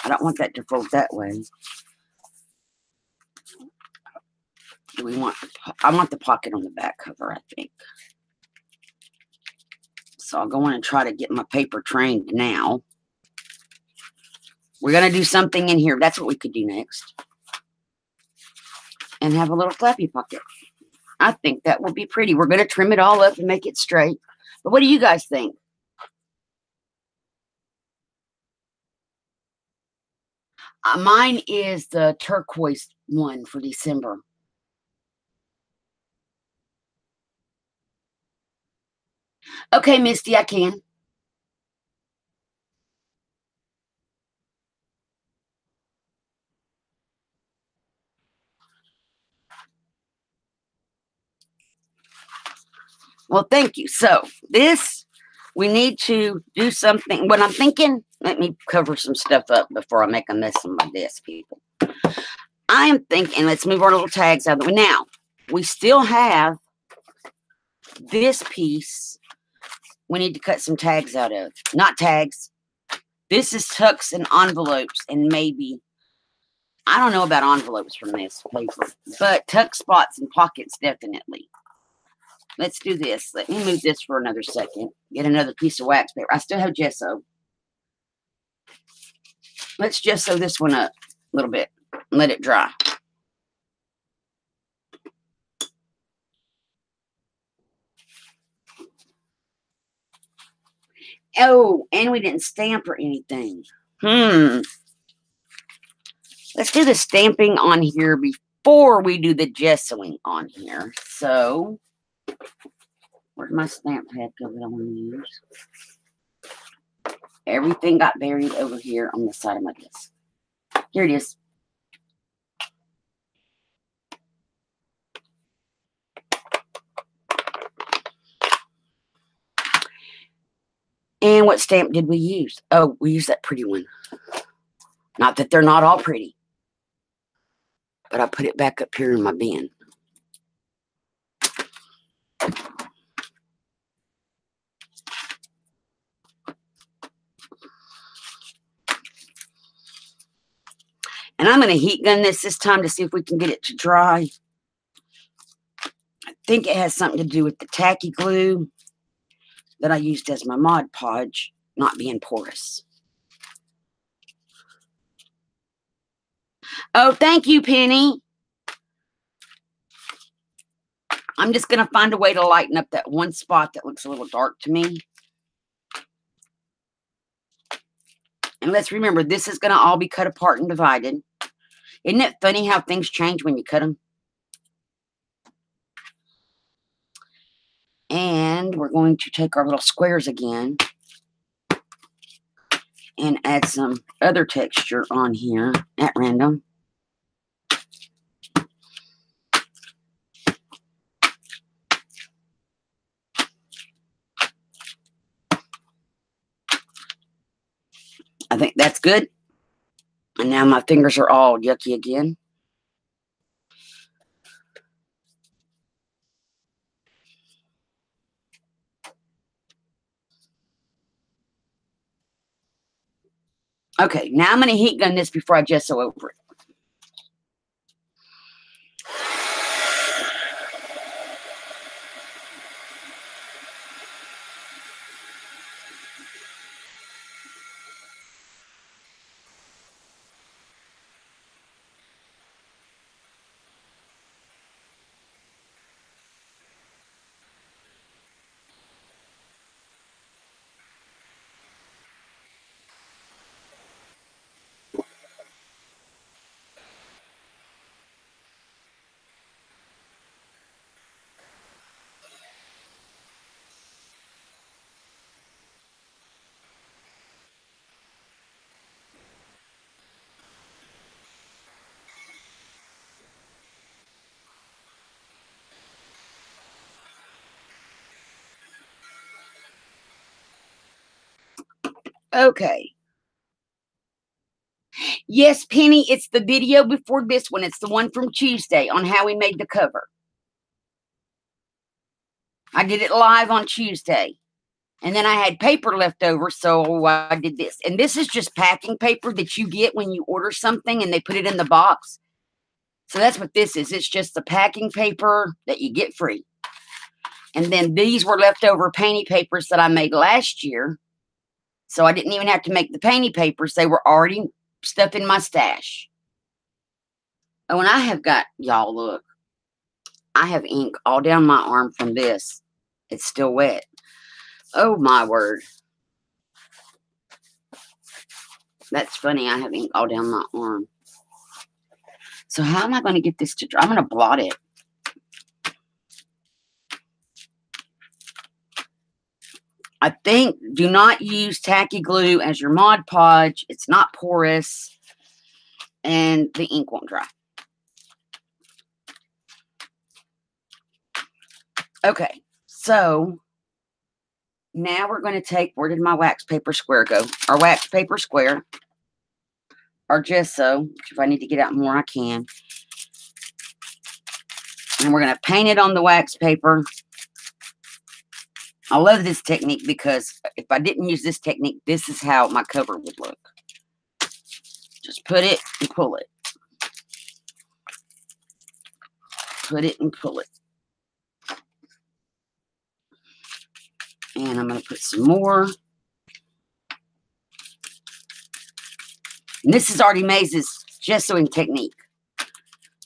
I don't want that to fold that way. Do we want? I want the pocket on the back cover, I think. So I'll go in and try to get my paper trained now. We're going to do something in here. That's what we could do next. And have a little flappy pocket. I think that will be pretty. We're going to trim it all up and make it straight. But what do you guys think? Mine is the turquoise one for December. Okay, Misty, I can. Well, thank you. So this, we need to do something. What I'm thinking, let me cover some stuff up before I make a mess on my desk, people. I am thinking, let's move our little tags out of the way. Now, we still have this piece we need to cut some tags out of. Not tags. This is tucks and envelopes and maybe, I don't know about envelopes from this paper, but tuck spots and pockets definitely. Let's do this. Let me move this for another second. Get another piece of wax paper. I still have gesso. Let's gesso this one up a little bit and let it dry. Oh, and we didn't stamp or anything. Let's do the stamping on here before we do the gessoing on here. So, where's my stamp pad cover that I want to use? Everything got buried over here on the side of my desk. Here it is. And what stamp did we use? Oh, we used that pretty one. Not that they're not all pretty. But I put it back up here in my bin. And I'm going to heat gun this time to see if we can get it to dry. I think it has something to do with the tacky glue that I used as my Mod Podge not being porous. Oh, thank you, Penny. I'm just going to find a way to lighten up that one spot that looks a little dark to me. And let's remember, this is going to all be cut apart and divided. Isn't it funny how things change when you cut them? And we're going to take our little squares again and add some other texture on here at random. I think that's good. And now my fingers are all yucky again. Okay, now I'm going to heat gun this before I gesso over it. Okay. Yes, Penny, it's the video before this one. It's the one from Tuesday on how we made the cover. I did it live on Tuesday. And then I had paper left over, so I did this. And this is just packing paper that you get when you order something and they put it in the box. So that's what this is. It's just the packing paper that you get free. And then these were leftover painty papers that I made last year. So I didn't even have to make the painty papers. They were already stuff in my stash. Oh, and I have got, y'all, look. I have ink all down my arm from this. It's still wet. Oh, my word. That's funny. I have ink all down my arm. So how am I going to get this to dry? I'm going to blot it. I think do not use tacky glue as your Mod Podge. It's not porous. And the ink won't dry. Okay. So now we're going to take, where did my wax paper square go? Our wax paper square. Our gesso. Which if I need to get out more, I can. And we're going to paint it on the wax paper. I love this technique because if I didn't use this technique, this is how my cover would look. Just put it and pull it. Put it and pull it. And I'm going to put some more. And this is Artie Mays' gessoing technique.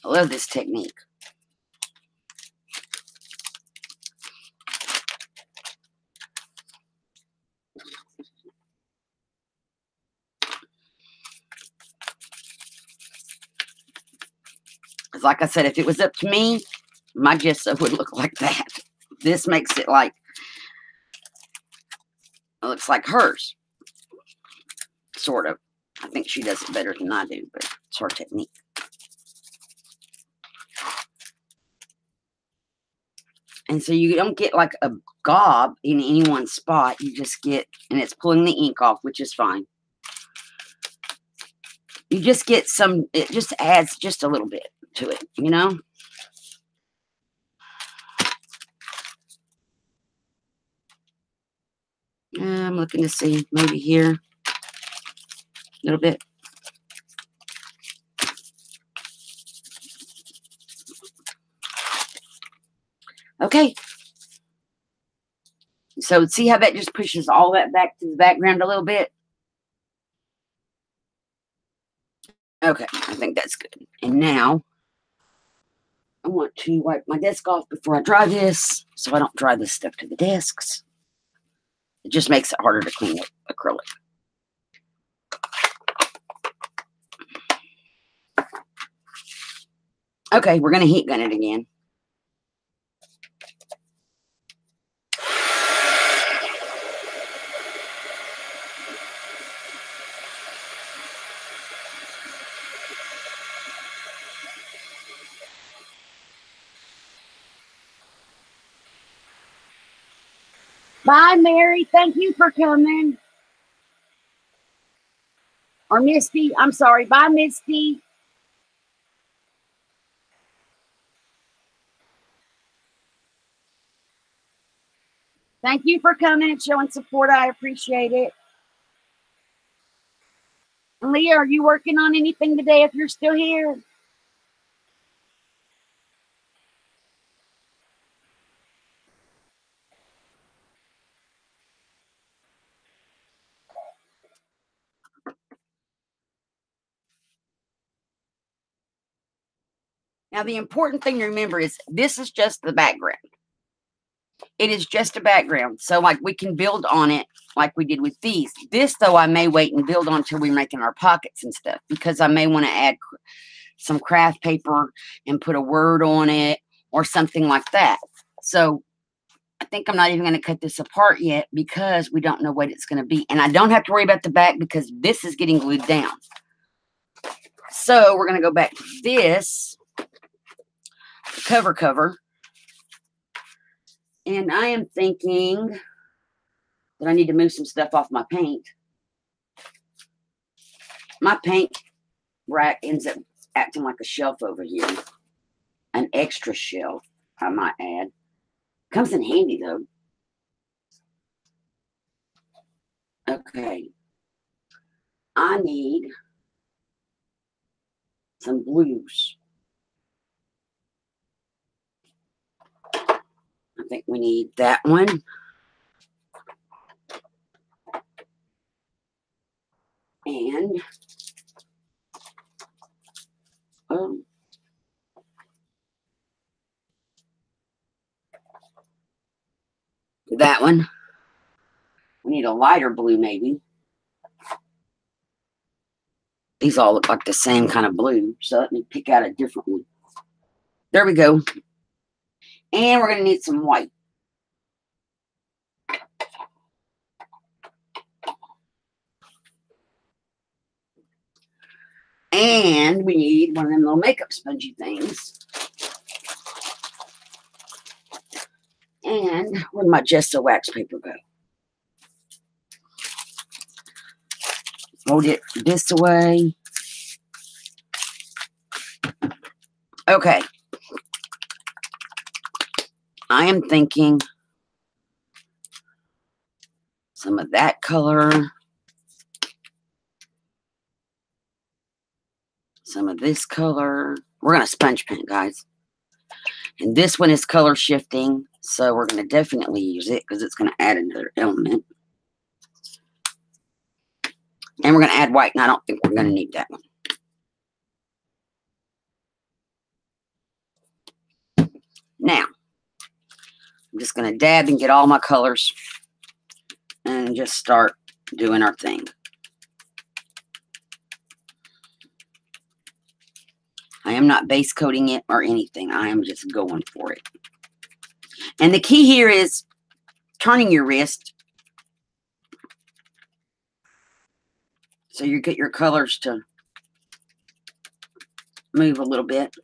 I love this technique. Because like I said, if it was up to me, my gesso would look like that. This makes it like, it looks like hers. Sort of. I think she does it better than I do, but it's her technique. And so you don't get like a gob in any one spot. You just get, and it's pulling the ink off, which is fine. You just get some, it just adds just a little bit to it, you know? I'm looking to see, maybe here, a little bit. Okay. So see how that just pushes all that back to the background a little bit? Okay, I think that's good. And now, I want to wipe my desk off before I dry this, so I don't dry this stuff to the desks. It just makes it harder to clean with acrylic. Okay, we're going to heat gun it again. Bye, Mary. Thank you for coming. Or Misty. I'm sorry. Bye, Misty. Thank you for coming and showing support. I appreciate it. And Leah, are you working on anything today if you're still here? Now, the important thing to remember is this is just the background. It is just a background. So, like, we can build on it like we did with these. This, though, I may wait and build on until we're making our pockets and stuff, because I may want to add some craft paper and put a word on it or something like that. So, I think I'm not even going to cut this apart yet because we don't know what it's going to be. And I don't have to worry about the back because this is getting glued down. So, we're going to go back to this cover. And I am thinking that I need to move some stuff off my paint. My paint rack ends up acting like a shelf over here. An extra shelf, I might add. Comes in handy though. Okay. I need some blues. I think we need that one. And that one. We need a lighter blue maybe. These all look like the same kind of blue. So let me pick out a different one. There we go. And we're going to need some white. And we need one of them little makeup spongy things. And where'd my Gesso wax paper go? Fold it this away. Okay. I am thinking some of that color. Some of this color. We're going to sponge paint, guys. And this one is color shifting. So we're going to definitely use it because it's going to add another element. And we're going to add white. And I don't think we're going to need that one. Now, I'm just going to dab and get all my colors and just start doing our thing. I am not base coating it or anything. I am just going for it. And the key here is turning your wrist so you get your colors to move a little bit.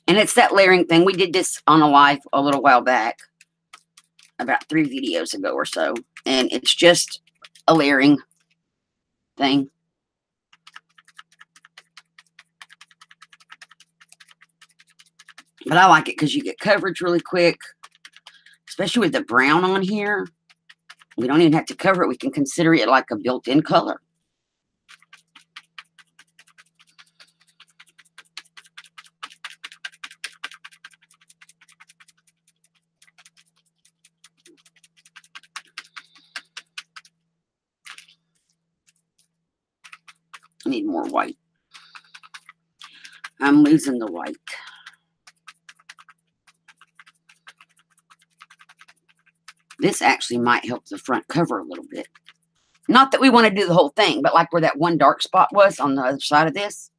And it's that layering thing. We did this on a live a little while back, about 3 videos ago or so. And it's just a layering thing. But I like it because you get coverage really quick, especially with the brown on here. We don't even have to cover it. We can consider it like a built-in color. I need more white. I'm losing the white. This actually might help the front cover a little bit. Not that we want to do the whole thing, but like where that one dark spot was on the other side of this.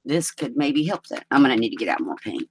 This could maybe help that. I'm going to need to get out more paint.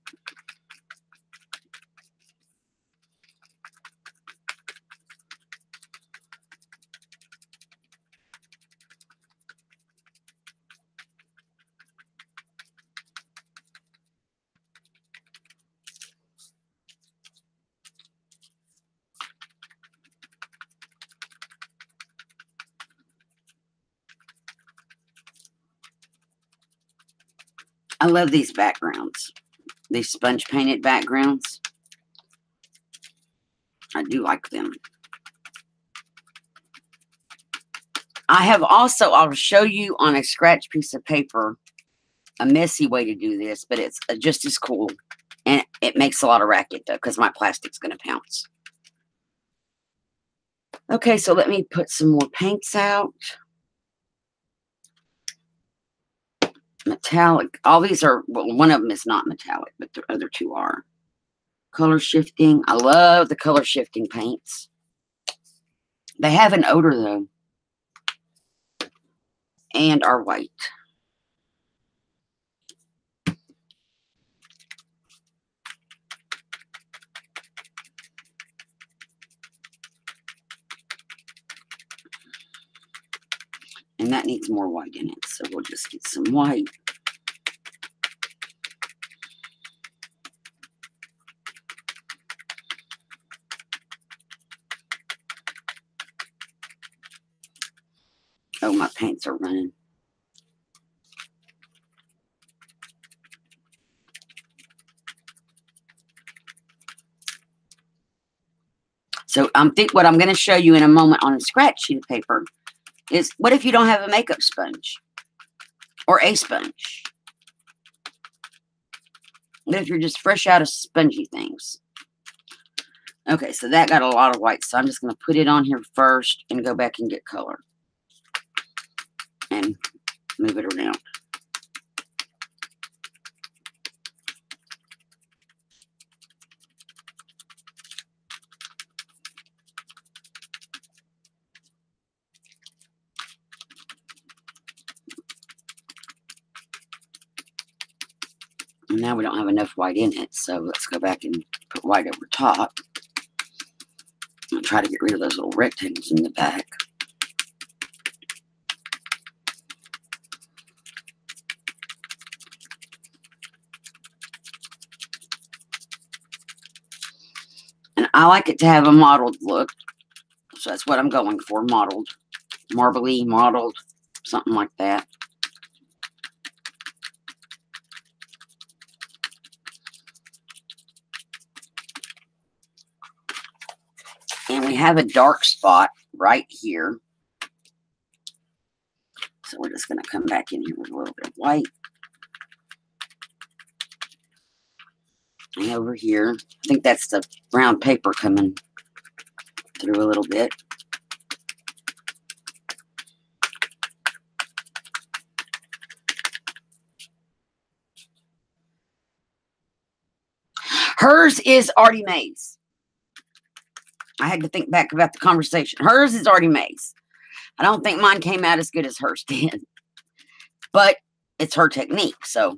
I love these backgrounds. These sponge painted backgrounds. I do like them. I have also, I'll show you on a scratch piece of paper, a messy way to do this, but it's just as cool. And it makes a lot of racket though, because my plastic's going to pounce. Okay, so let me put some more paints out. Metallic. All these are, well, one of them is not metallic, but the other two are. Color shifting. I love the color shifting paints. They have an odor though. And are white. And that needs more white in it. So we'll just get some white. Oh, my paints are running. So what I'm going to show you in a moment on a scratch sheet of paper is, what if you don't have a makeup sponge or a sponge? What if you're just fresh out of spongy things? Okay, so that got a lot of white, so I'm just going to put it on here first and go back and get color and move it around. And now we don't have enough white in it, so let's go back and put white over top. I'll try to get rid of those little rectangles in the back. And I like it to have a mottled look, so that's what I'm going for, mottled. Marbly, mottled, something like that. And we have a dark spot right here. So we're just going to come back in here with a little bit of white. And over here, I think that's the brown paper coming through a little bit. Hers is already made. I had to think back about the conversation. Hers is already made. I don't think mine came out as good as hers did. But it's her technique. So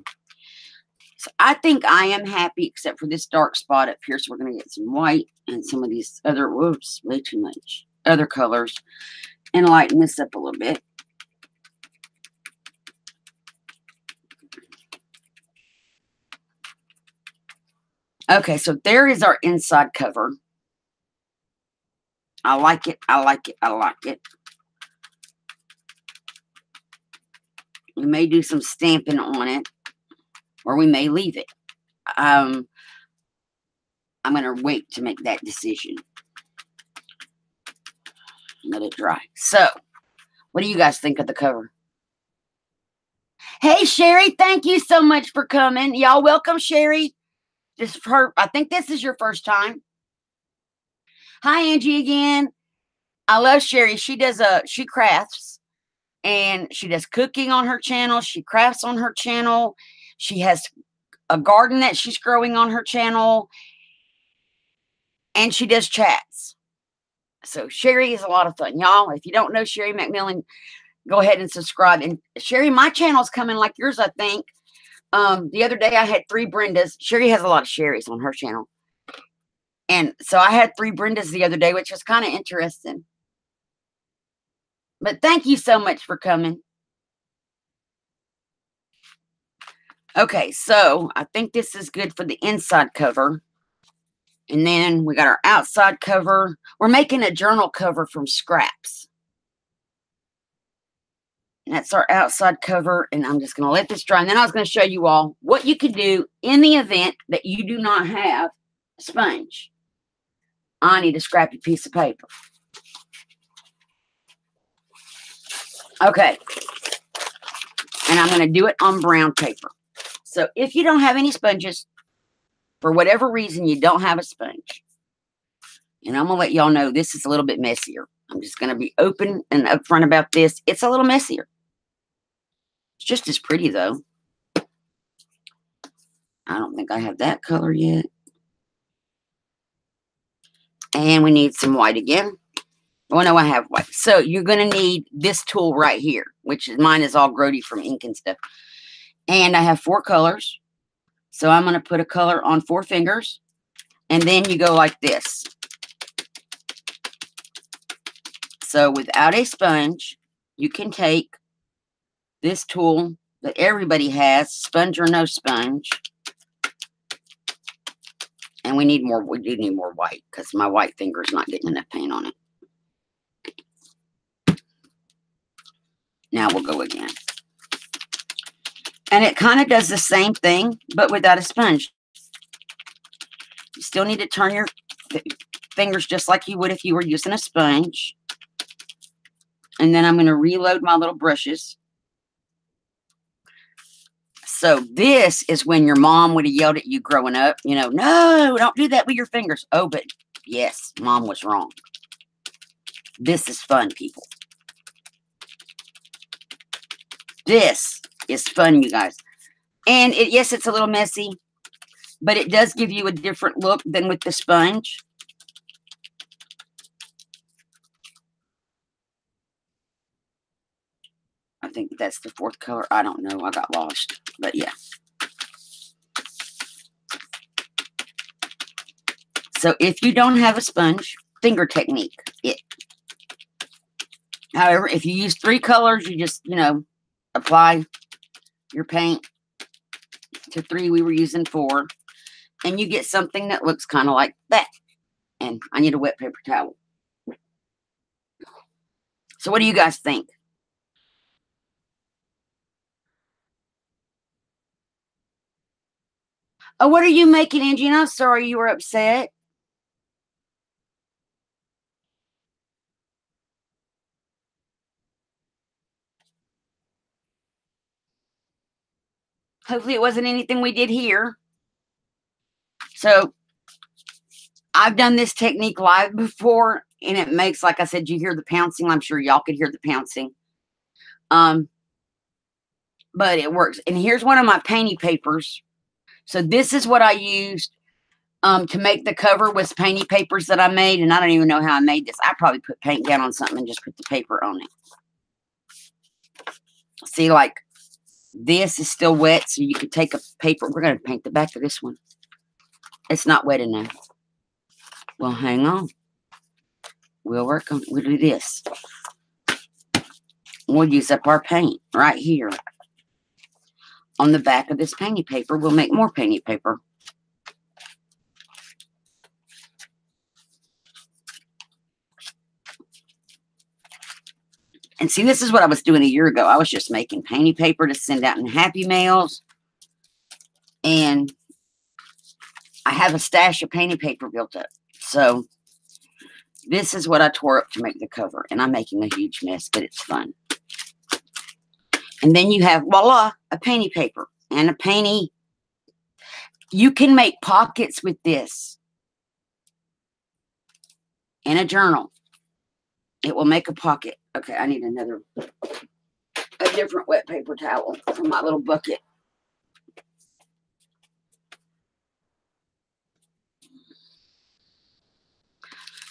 I think I am happy, except for this dark spot up here. So we're going to get some white and some of these other, whoops, way too much, other colors, and lighten this up a little bit. Okay, so there is our inside cover. I like it. I like it. I like it. We may do some stamping on it, or we may leave it. I'm going to wait to make that decision. Let it dry. So, what do you guys think of the cover? Hey, Sherry, thank you so much for coming. Y'all welcome, Sherry. Just for her, I think this is your first time. Hi, Angie again. I love Sherry. She crafts, and she does cooking on her channel. She crafts on her channel. She has a garden that she's growing on her channel, and she does chats. So Sherry is a lot of fun. Y'all, if you don't know Sherry McMillan, go ahead and subscribe. And Sherry, my channel's coming like yours, I think. The other day I had 3 Brendas. Sherry has a lot of Sherrys on her channel. And so I had 3 Brendas the other day, which was kind of interesting. But thank you so much for coming. Okay, so I think this is good for the inside cover. And then we got our outside cover. We're making a journal cover from scraps. And that's our outside cover. And I'm just going to let this dry. And then I was going to show you all what you could do in the event that you do not have a sponge. I need a scrappy piece of paper. Okay. And I'm going to do it on brown paper. So if you don't have any sponges, for whatever reason you don't have a sponge, and I'm going to let y'all know this is a little bit messier. I'm just going to be open and upfront about this. It's a little messier. It's just as pretty, though. I don't think I have that color yet. And we need some white again. Oh, no, I have white. So you're going to need this tool right here, which is mine is all grody from ink and stuff. And I have 4 colors. So I'm going to put a color on 4 fingers. And then you go like this. So without a sponge, you can take this tool that everybody has, sponge or no sponge. And we do need more white because my white finger is not getting enough paint on it. Now we'll go again. And it kind of does the same thing, but without a sponge. You still need to turn your fingers just like you would if you were using a sponge. And then I'm going to reload my little brushes. So this is when your mom would have yelled at you growing up. You know, no, don't do that with your fingers. Oh, but yes, mom was wrong. This is fun, people. This is fun, you guys. And yes, it's a little messy, but it does give you a different look than with the sponge. I think that's the fourth color. I don't know. I got lost. But yeah. So if you don't have a sponge, finger technique. However, if you use 3 colors, you just, apply your paint to 3. We were using 4. And you get something that looks kind of like that. And I need a wet paper towel. So what do you guys think? Oh, what are you making, Angie? I'm sorry you were upset. Hopefully it wasn't anything we did here. So I've done this technique live before, and it makes, like I said, you hear the pouncing. I'm sure y'all could hear the pouncing. But it works. And here's one of my painty papers. So this is what I used to make the cover with painty papers that I made. And I don't even know how I made this. I probably put paint down on something and just put the paper on it. See, like this is still wet, so you could take a paper. We're going to paint the back of this one. It's not wet enough. Well, hang on. We'll do this. We'll use up our paint right here. On the back of this painty paper, we'll make more painty paper. And see, this is what I was doing a year ago. I was just making painty paper to send out in Happy Mails. And I have a stash of painty paper built up. So this is what I tore up to make the cover. And I'm making a huge mess, but it's fun. And then you have, voila, a painty paper. And a painty. You can make pockets with this. In a journal. It will make a pocket. Okay, I need a different wet paper towel from my little bucket.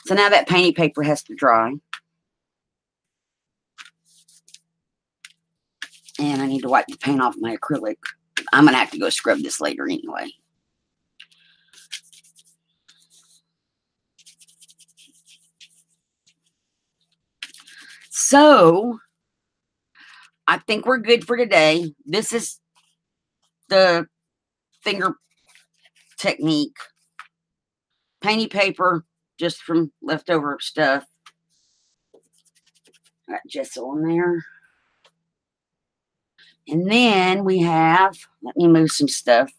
So now that painty paper has to dry. And I need to wipe the paint off my acrylic. I'm going to have to go scrub this later anyway. So, I think we're good for today. This is the finger technique. Painty paper, just from leftover stuff. Got gesso on there. And then we have, let me move some stuff.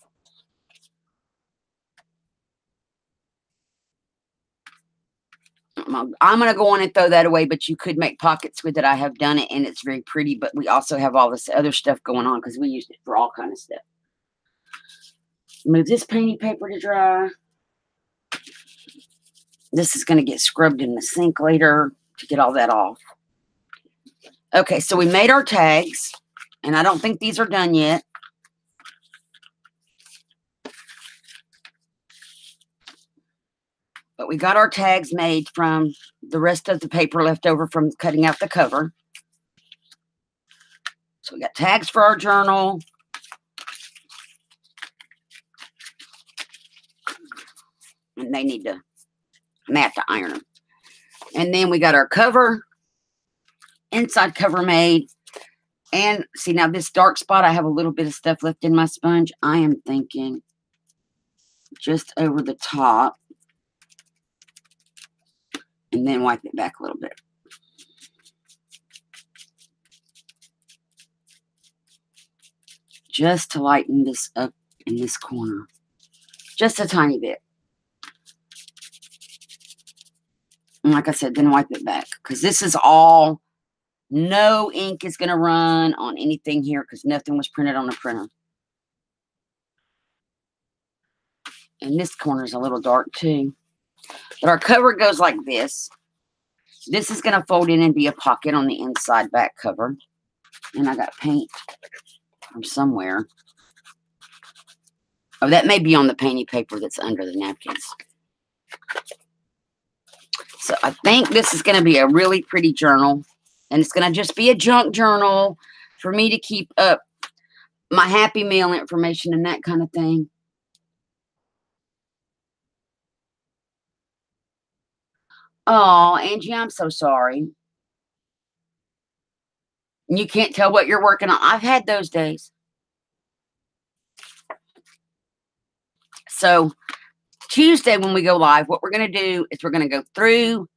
I'm going to go on and throw that away, but you could make pockets with it. I have done it, and it's very pretty, but we also have all this other stuff going on because we used it for all kind of stuff. Move this painty paper to dry. This is going to get scrubbed in the sink later to get all that off. Okay, so we made our tags, and I don't think these are done yet. But we got our tags made from the rest of the paper left over from cutting out the cover. So we got tags for our journal. And they need to, I may have to iron them. And then we got our cover. inside cover made. And see, now this dark spot, I have a little bit of stuff left in my sponge. I am thinking just over the top and then wipe it back a little bit. Just to lighten this up in this corner. Just a tiny bit. And like I said, then wipe it back. Because this is all, no ink is going to run on anything here because nothing was printed on the printer. And this corner is a little dark too. But our cover goes like this. This is going to fold in and be a pocket on the inside back cover. And I got paint from somewhere. Oh, that may be on the painty paper that's under the napkins. So I think this is going to be a really pretty journal. And it's going to just be a junk journal for me to keep up my Happy Meal information and that kind of thing. Oh, Angie, I'm so sorry. You can't tell what you're working on. I've had those days. So Tuesday when we go live, what we're going to do is we're going to go through,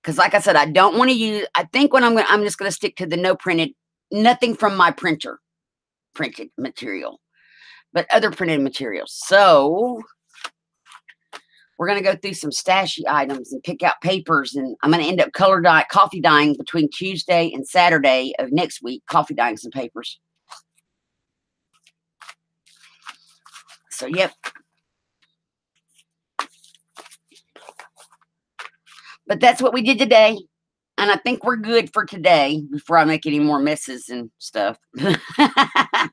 because like I said, I don't want to use, I think what I'm just going to stick to the no printed, nothing from my printed material, but other printed materials. So we're going to go through some stashy items and pick out papers, and I'm going to end up coffee dyeing between Tuesday and Saturday of next week, coffee dyeing some papers. So, yep. But that's what we did today. And I think we're good for today before I make any more messes and stuff. I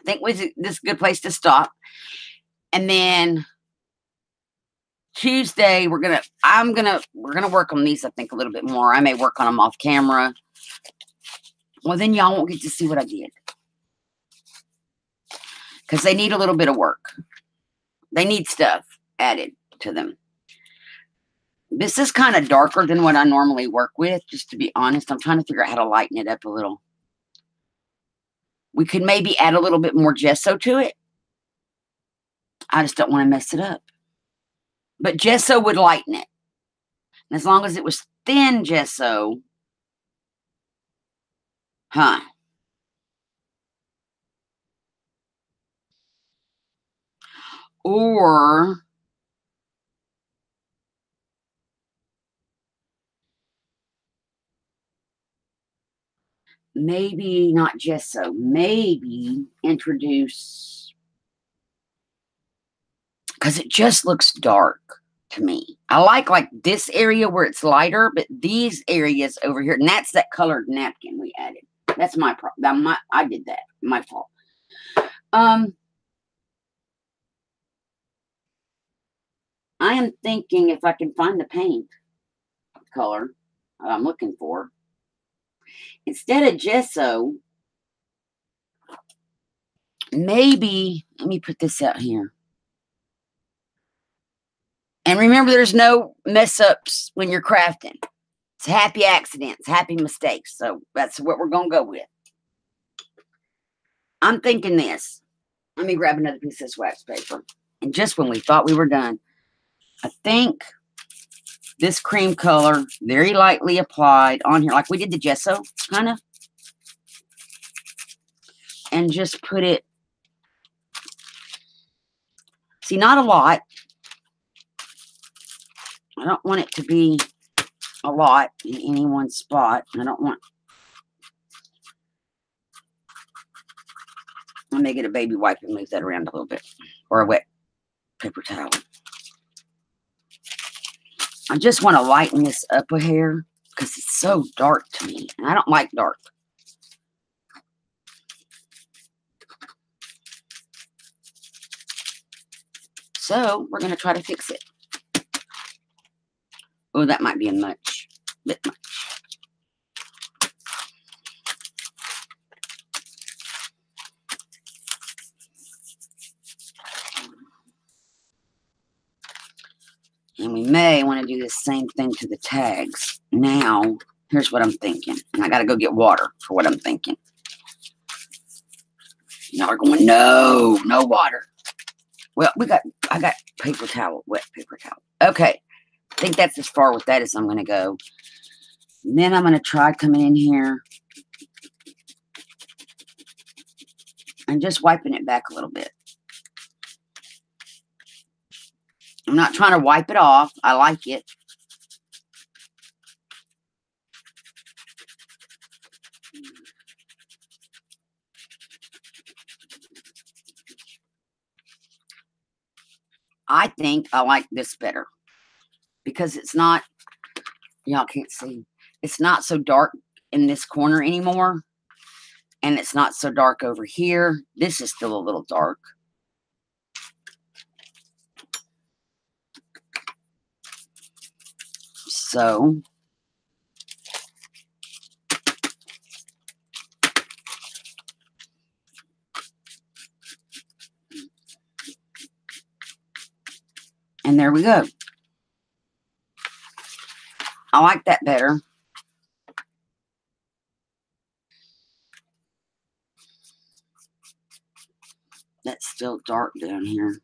think this is a good place to stop. And then Tuesday, we're gonna work on these, I think, a little bit more. I may work on them off camera. Well, then y'all won't get to see what I did. Because they need a little bit of work. They need stuff added to them. This is kind of darker than what I normally work with, just to be honest. I'm trying to figure out how to lighten it up a little. We could maybe add a little bit more gesso to it. I just don't want to mess it up. But gesso would lighten it. And as long as it was thin gesso, or maybe not gesso, maybe introduce, because it just looks dark to me. I like this area where it's lighter, but these areas over here, and that's that colored napkin we added. That's my problem. I did that. My fault. I am thinking if I can find the paint color I'm looking for, instead of gesso, maybe, let me put this out here. And remember, there's no mess ups when you're crafting. It's happy accidents, happy mistakes. So that's what we're going to go with. I'm thinking this. Let me grab another piece of this wax paper. And just when we thought we were done, I think this cream color, very lightly applied on here, like we did the gesso, kind of. And just put it, see, not a lot. I don't want it to be a lot in any one spot. I don't want, let me get a baby wipe and move that around a little bit. Or a wet paper towel. I just want to lighten this up a hair because it's so dark to me. And I don't like dark. So we're going to try to fix it. Oh, that might be a bit much. And we may want to do the same thing to the tags. Now, here's what I'm thinking. And I got to go get water for what I'm thinking. Y'all are going, no, no water. Well, I got paper towel, wet paper towel. Okay. I think that's as far with that as I'm going to go. And then I'm going to try coming in here and just wiping it back a little bit. I'm not trying to wipe it off. I like it. I think I like this better because it's not, y'all can't see, it's not so dark in this corner anymore. And it's not so dark over here. This is still a little dark. So, and there we go. I like that better. That's still dark down here.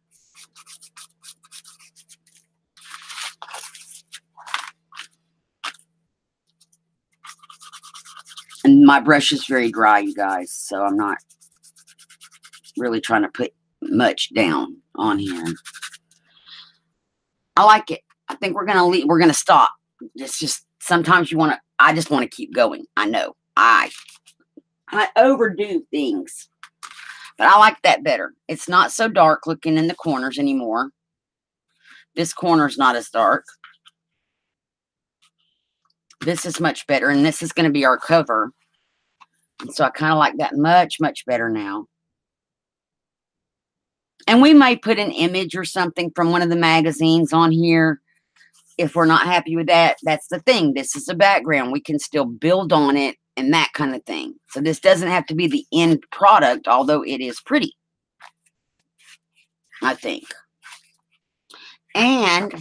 And my brush is very dry, you guys, so I'm not really trying to put much down on here. I like it. I think we're gonna leave. We're gonna stop. It's just sometimes you want to. I just want to keep going. I know. I overdo things, but I like that better. It's not so dark looking in the corners anymore. This corner's not as dark. This is much better, and this is going to be our cover. And so I kind of like that much, much better now. And we may put an image or something from one of the magazines on here. If we're not happy with that, that's the thing. This is a background. We can still build on it and that kind of thing. So this doesn't have to be the end product, although it is pretty, I think. And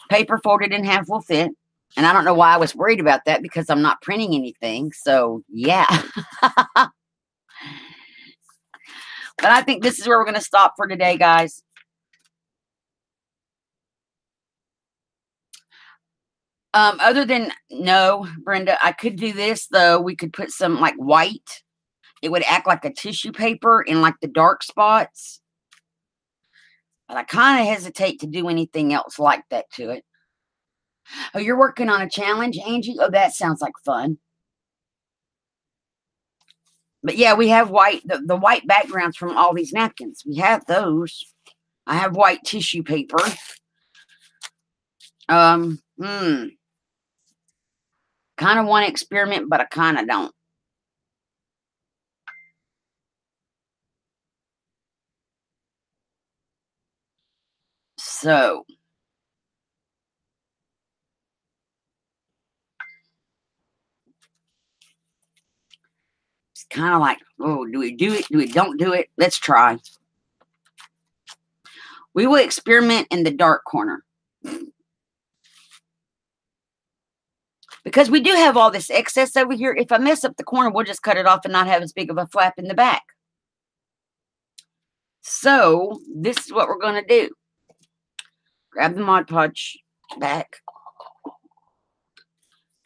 paper folded in half will fit. And I don't know why I was worried about that because I'm not printing anything. So, yeah. But I think this is where we're going to stop for today, guys. Other than, no, Brenda, I could do this, though. We could put some, like, white. It would act like a tissue paper in, like, the dark spots. But I kind of hesitate to do anything else like that to it. Oh, you're working on a challenge, Angie? Oh, that sounds like fun. But, yeah, we have white, the white backgrounds from all these napkins. We have those. I have white tissue paper. Kind of want to experiment, but I kind of don't. So, it's kind of like, oh, do we do it? Do we don't do it? Let's try. We will experiment in the dark corner. Because we do have all this excess over here. If I mess up the corner, we'll just cut it off and not have as big of a flap in the back. So, this is what we're going to do. Grab the Mod Podge back.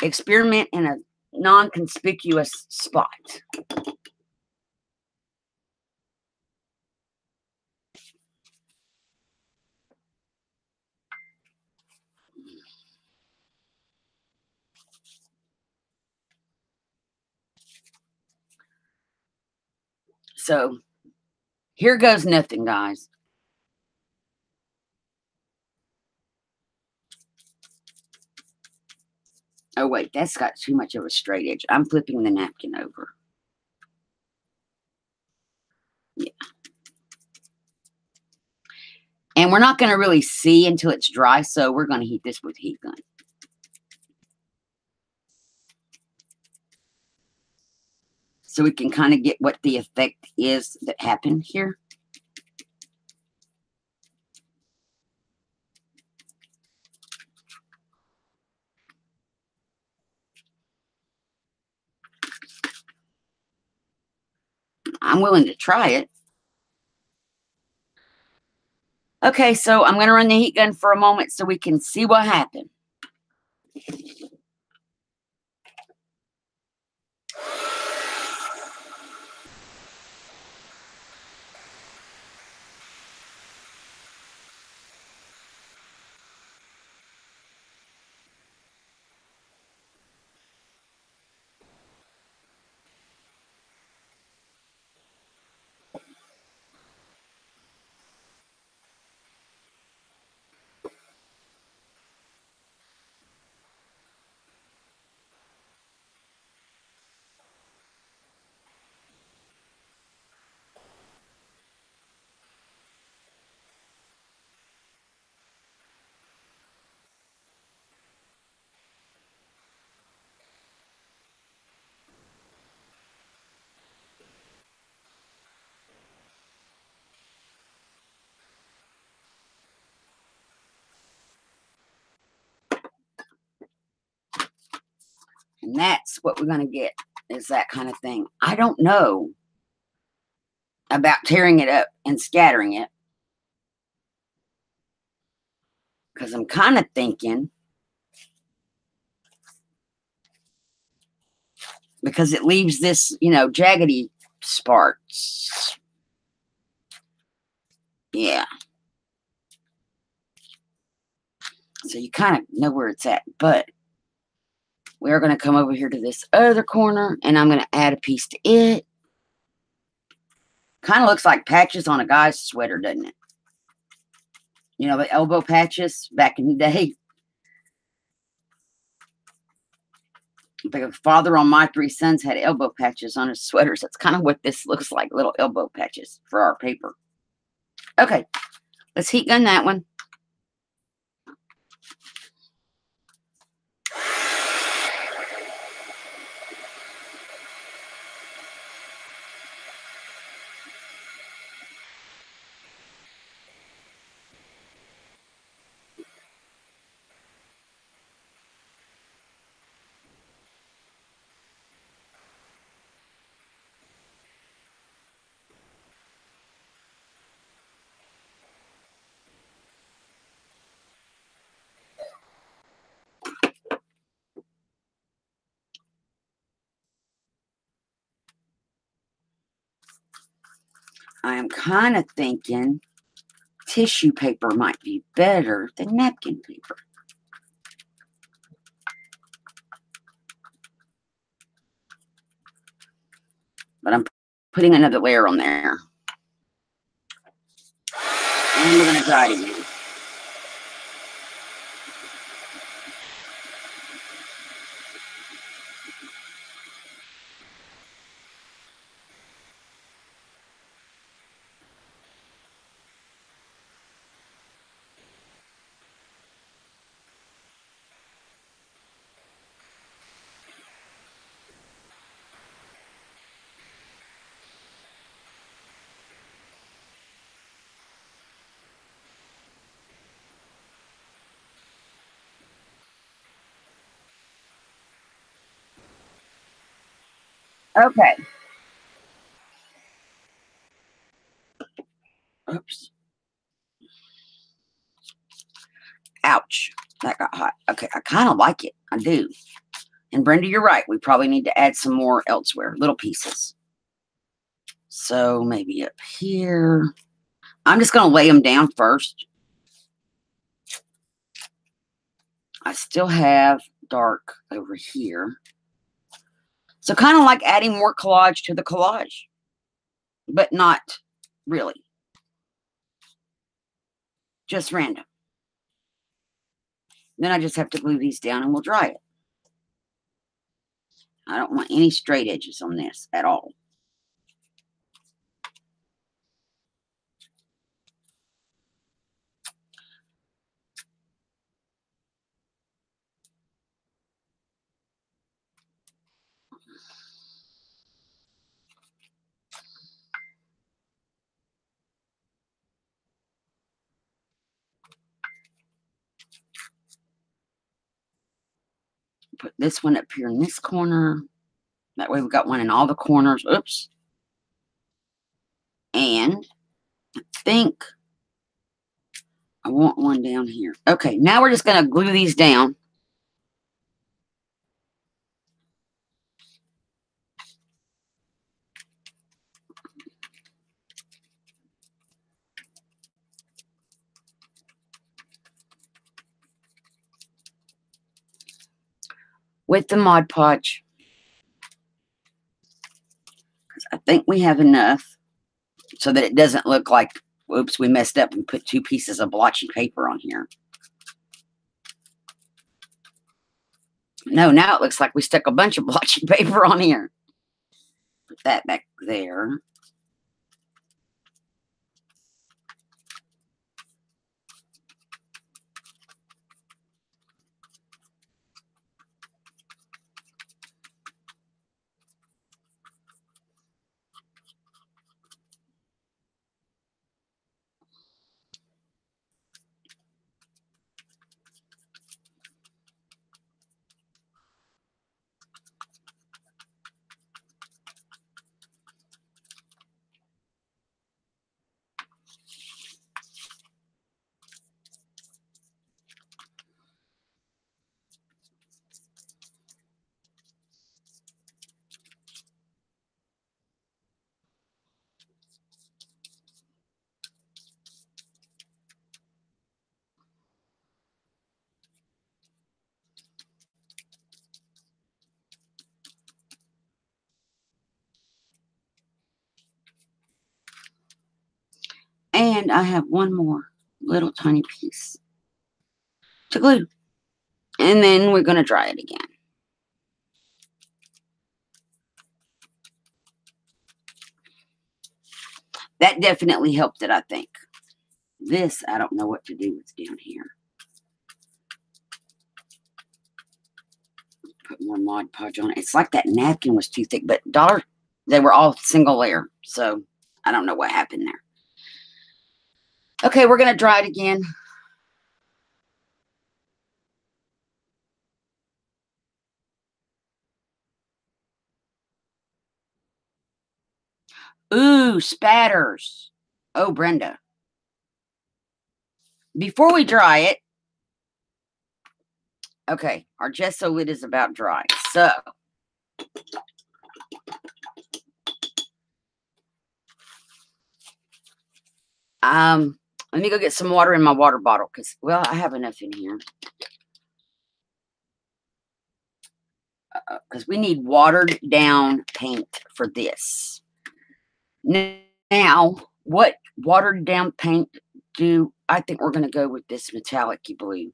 Experiment in a non-conspicuous spot. So, here goes nothing, guys. Oh, wait, that's got too much of a straight edge. I'm flipping the napkin over. Yeah. And we're not going to really see until it's dry, so we're going to heat this with a heat gun. So we can kind of get what the effect is that happened here. I'm willing to try it. Okay, so I'm going to run the heat gun for a moment so we can see what happened. And that's what we're going to get, is that kind of thing. I don't know about tearing it up and scattering it, because I'm kind of thinking, because it leaves this, jaggedy sparks. Yeah. So you kind of know where it's at, but we're going to come over here to this other corner, and I'm going to add a piece to it. Kind of looks like patches on a guy's sweater, doesn't it? You know, the elbow patches back in the day. The father on My Three Sons had elbow patches on his sweaters. That's kind of what this looks like, little elbow patches for our paper. Okay, let's heat gun that one. I am kind of thinking tissue paper might be better than napkin paper. But I'm putting another layer on there. And we're going to dry it again. Okay. Oops. Ouch. That got hot. Okay, I kind of like it. I do. And Brenda, you're right. We probably need to add some more elsewhere, little pieces. So maybe up here. I'm just going to lay them down first. I still have dark over here. So kind of like adding more collage to the collage, but not really. Just random. Then I just have to glue these down and we'll dry it. I don't want any straight edges on this at all. Put this one up here in this corner. That way we've got one in all the corners. Oops. And I think I want one down here. Okay, now we're just going to glue these down. With the Mod Podge. I think we have enough so that it doesn't look like, oops, we messed up and put 2 pieces of blotchy paper on here. No, now it looks like we stuck a bunch of blotchy paper on here. Put that back there. And I have one more little tiny piece to glue. And then we're going to dry it again. That definitely helped it, I think. This, I don't know what to do with down here. Put more Mod Podge on it. It's like that napkin was too thick, but they were all single layer. So I don't know what happened there. Okay, we're going to dry it again. Ooh, spatters. Oh, Brenda. Before we dry it, okay, our gesso lid is about dry. So, let me go get some water in my water bottle because, well, I have enough in here. Because we need watered down paint for this. Now, what watered down paint do I think we're going to go with this metallic blue?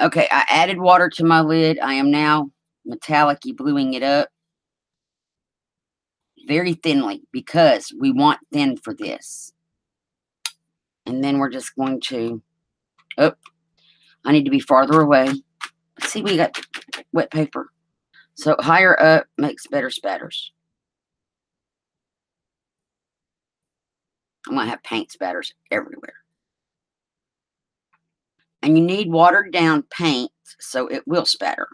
Okay, I added water to my lid. I am now metallic bluing it up very thinly because we want thin for this. And then we're just going to, oh, I need to be farther away. See, we got wet paper. So higher up makes better spatters. I'm going to have paint spatters everywhere. And you need watered down paint so it will spatter.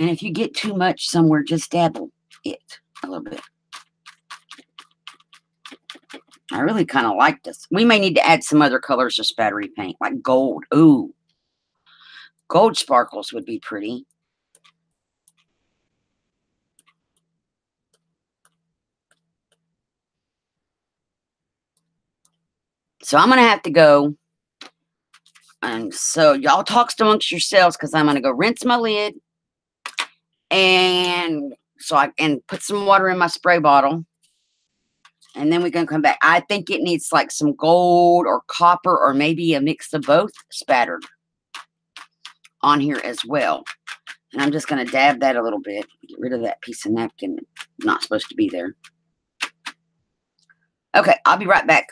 And if you get too much somewhere, just dabble it a little bit. I really kind of like this. We may need to add some other colors of spattery paint, like gold. Ooh, gold sparkles would be pretty. So I'm going to have to go. And so y'all talk amongst yourselves because I'm going to go rinse my lid. And so I can put some water in my spray bottle. And then we're going to come back. I think it needs like some gold or copper or maybe a mix of both spattered on here as well. And I'm just going to dab that a little bit. Get rid of that piece of napkin that's not supposed to be there. Okay, I'll be right back.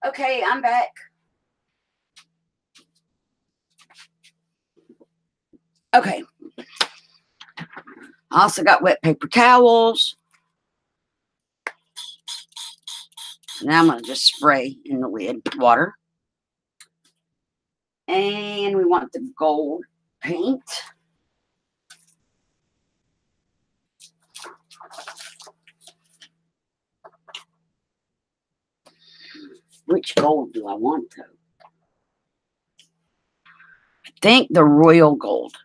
Okay, I'm back. Okay. I also got wet paper towels. Now I'm going to just spray in the lid water. And we want the gold paint. Which gold do I want, though? I think the royal gold.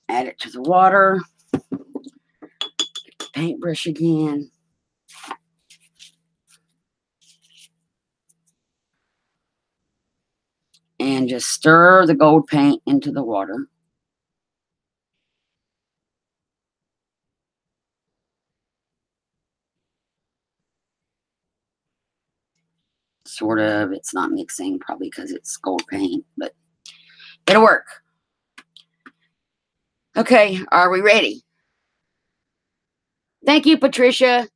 Add it to the water. Get the paintbrush again. And just stir the gold paint into the water. Sort of. It's not mixing, probably because it's gold paint, but it'll work. Okay, are we ready? Thank you, Patricia.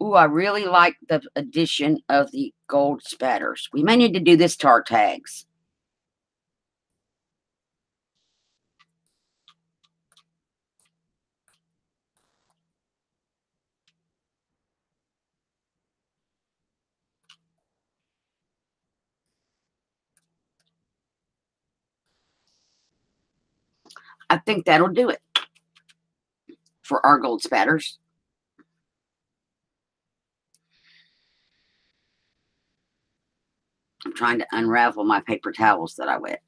Ooh, I really like the addition of the gold spatters. We may need to do this to our tags. I think that'll do it for our gold spatters. I'm trying to unravel my paper towels that I wet,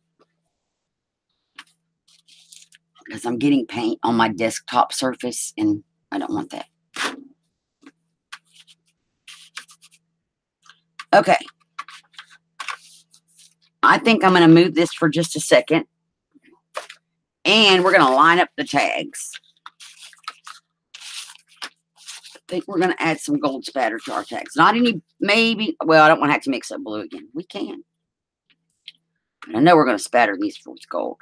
because I'm getting paint on my desktop surface and I don't want that. Okay. I think I'm going to move this for just a second. And we're going to line up the tags. I think we're going to add some gold spatter to our tags. Not any, maybe, well, I don't want to have to mix up blue again. We can. But I know we're going to spatter these with gold.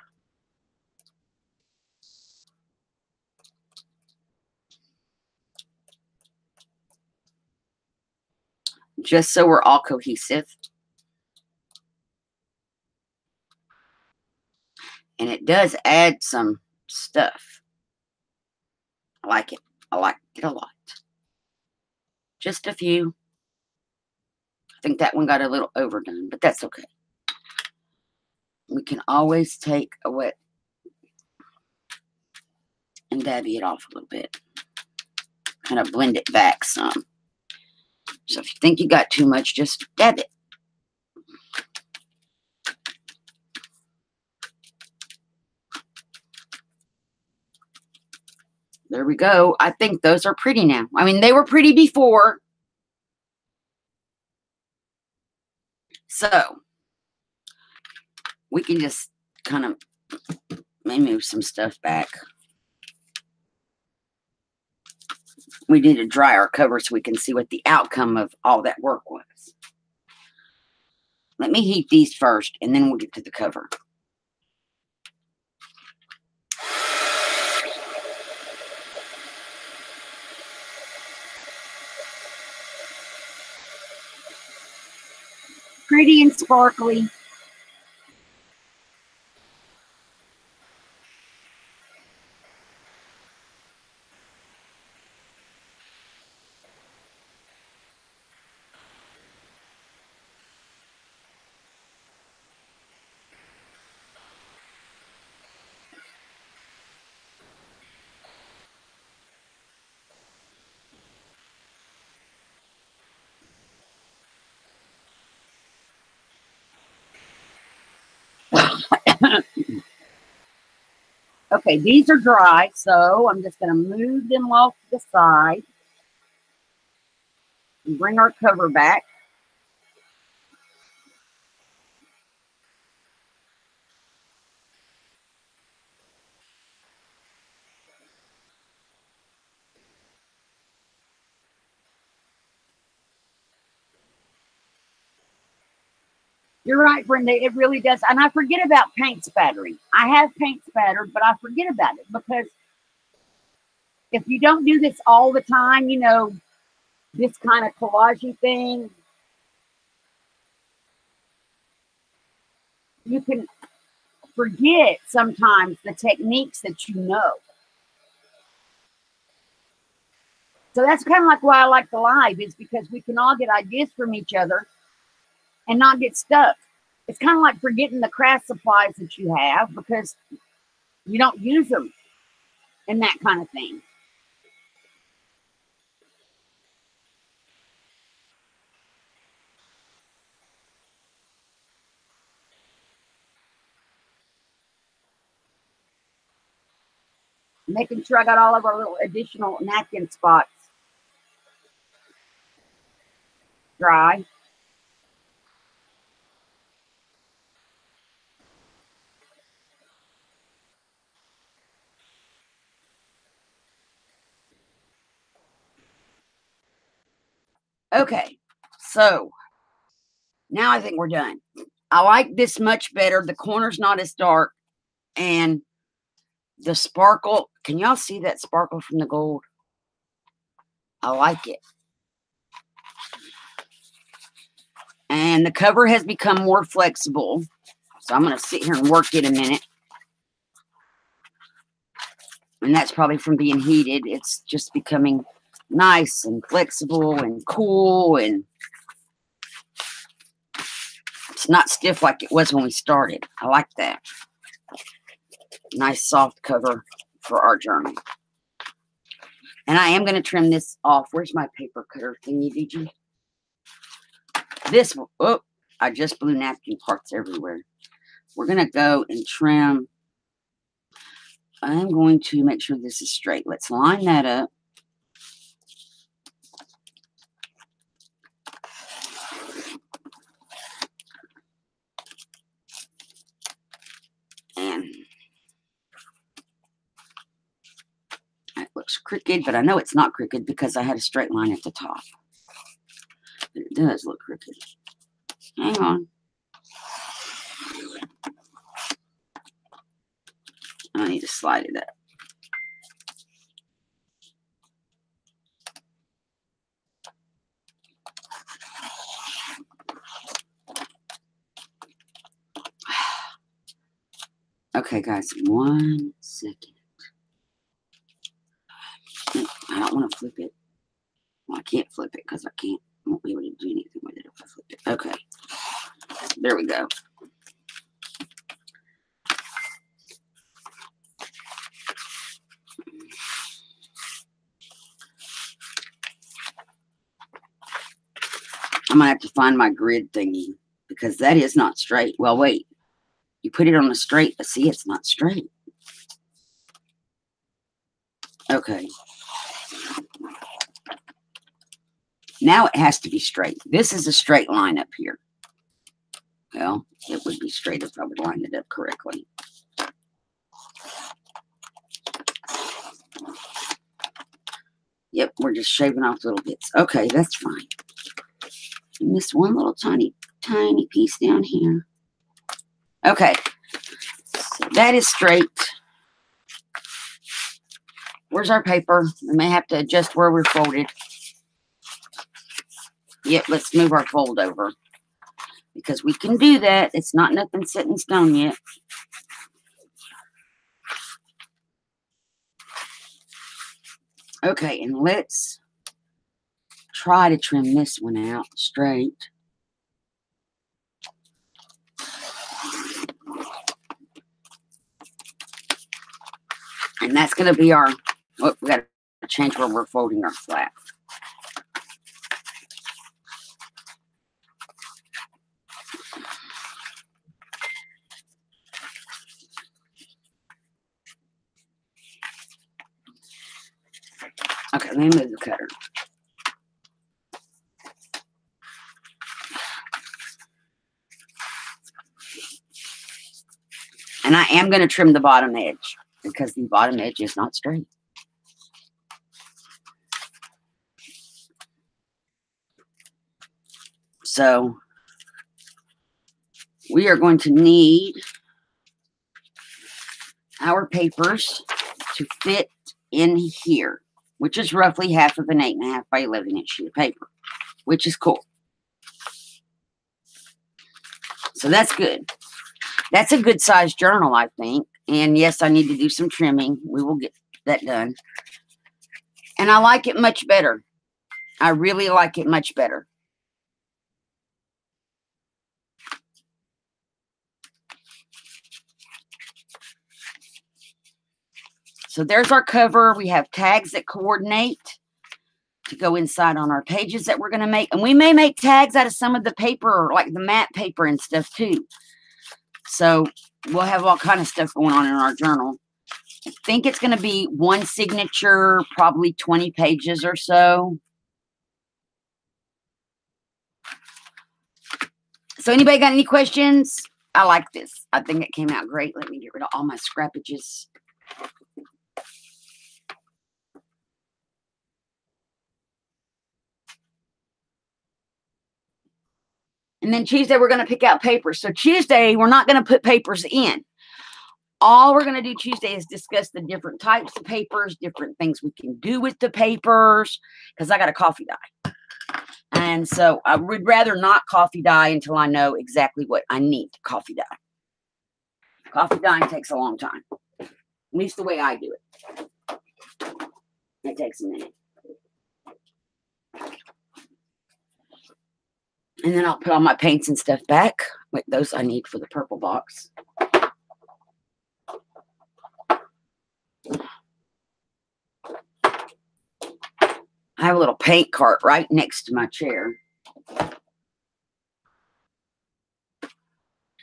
Just so we're all cohesive. And it does add some stuff. I like it. I like it a lot. Just a few. I think that one got a little overdone, but that's okay. We can always take a wet and dabby it off a little bit. Kind of blend it back some. So if you think you got too much, just dab it. There we go. I think those are pretty now. I mean, they were pretty before. So we can just kind of move some stuff back. We need to dry our cover so we can see what the outcome of all that work was. Let me heat these first, and then we'll get to the cover. Pretty and sparkly. Okay, these are dry, so I'm just going to move them off to the side and bring our cover back. You're right, Brenda. It really does. And I forget about paint spattering. I have paint spattered, but I forget about it because if you don't do this all the time, you know, this kind of collagey thing, you can forget sometimes the techniques that you know. So that's kind of like why I like the live, is because we can all get ideas from each other and not get stuck. It's kind of like forgetting the craft supplies that you have because you don't use them and that kind of thing. Making sure I got all of our little additional napkin spots dry. Okay, so now I think we're done. I like this much better. The corner's not as dark, and the sparkle, can y'all see that sparkle from the gold? I like it. And the cover has become more flexible. So I'm going to sit here and work it a minute. And that's probably from being heated. It's just becoming nice and flexible and cool. And it's not stiff like it was when we started. I like that. Nice soft cover for our journal. And I am going to trim this off. Where's my paper cutter thingy, did you? This one, oh, I just blew napkin parts everywhere. We're going to go and trim. I'm going to make sure this is straight. Let's line that up. And it looks crooked, but I know it's not crooked because I had a straight line at the top. But it does look crooked. Hang on. I need to slide it up. Okay, guys, 1 second. I don't want to flip it. Well, I can't flip it because I won't be able to do anything with it if I flip it. Okay, there we go. I'm going to have to find my grid thingy because that is not straight. Well, wait. You put it on a straight, but see, it's not straight. Okay. Now it has to be straight. This is a straight line up here. Well, it would be straight if I would line it up correctly. Yep, we're just shaving off little bits. Okay, that's fine. I missed one little tiny piece down here. Okay, so that is straight. Where's our paper? We may have to adjust where we're folded. Yep, let's move our fold over because we can do that. It's not nothing set in stone yet. Okay, and let's try to trim this one out straight. And that's going to be our, oh, we got to change where we're folding our flap. Okay, let me move the cutter. And I am going to trim the bottom edge because the bottom edge is not straight. So we are going to need our papers to fit in here, which is roughly half of an 8.5 by 11-inch sheet of paper, which is cool. So that's good. That's a good size journal, I think. And yes, I need to do some trimming. We will get that done. And I like it much better. I really like it much better. So there's our cover. We have tags that coordinate to go inside on our pages that we're going to make. And we may make tags out of some of the paper, like the matte paper and stuff too. So we'll have all kind of stuff going on in our journal. I think it's going to be one signature, probably 20 pages or so. So anybody got any questions? I like this. I think it came out great. Let me get rid of all my scrappages. And then Tuesday, we're going to pick out papers. So Tuesday, we're not going to put papers in. All we're going to do Tuesday is discuss the different types of papers, different things we can do with the papers, because I got a coffee dye. And so I would rather not coffee dye until I know exactly what I need to coffee dye. Coffee dyeing takes a long time, at least the way I do it. It takes a minute. And then I'll put all my paints and stuff back. Wait, those I need for the purple box. I have a little paint cart right next to my chair. And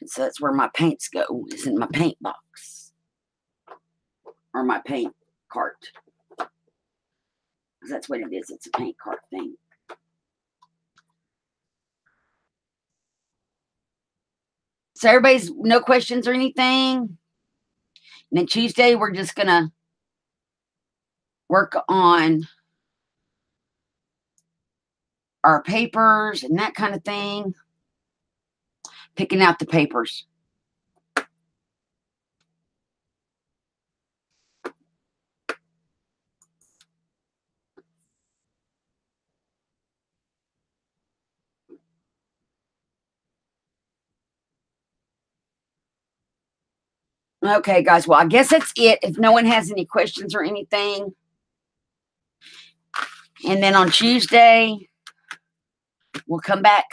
so that's where my paints go, is in my paint box. Or my paint cart. That's what it is. It's a paint cart thing. So everybody's no questions or anything. And then Tuesday, we're just going to work on our papers and that kind of thing. Picking out the papers. Okay, guys. Well, I guess that's it. If no one has any questions or anything. And then on Tuesday, we'll come back.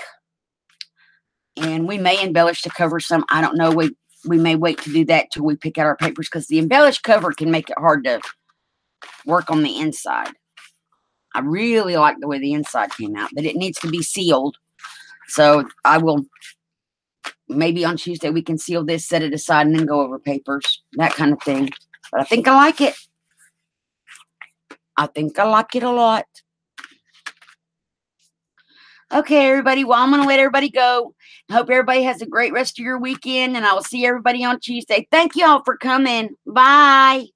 And we may embellish the cover some. I don't know. We may wait to do that till we pick out our papers, because the embellished cover can make it hard to work on the inside. I really like the way the inside came out, but it needs to be sealed. So I will, maybe on Tuesday we can seal this, set it aside, and then go over papers, that kind of thing. But I think I like it. I think I like it a lot. Okay, everybody. Well, I'm going to let everybody go. I hope everybody has a great rest of your weekend, and I will see everybody on Tuesday. Thank you all for coming. Bye.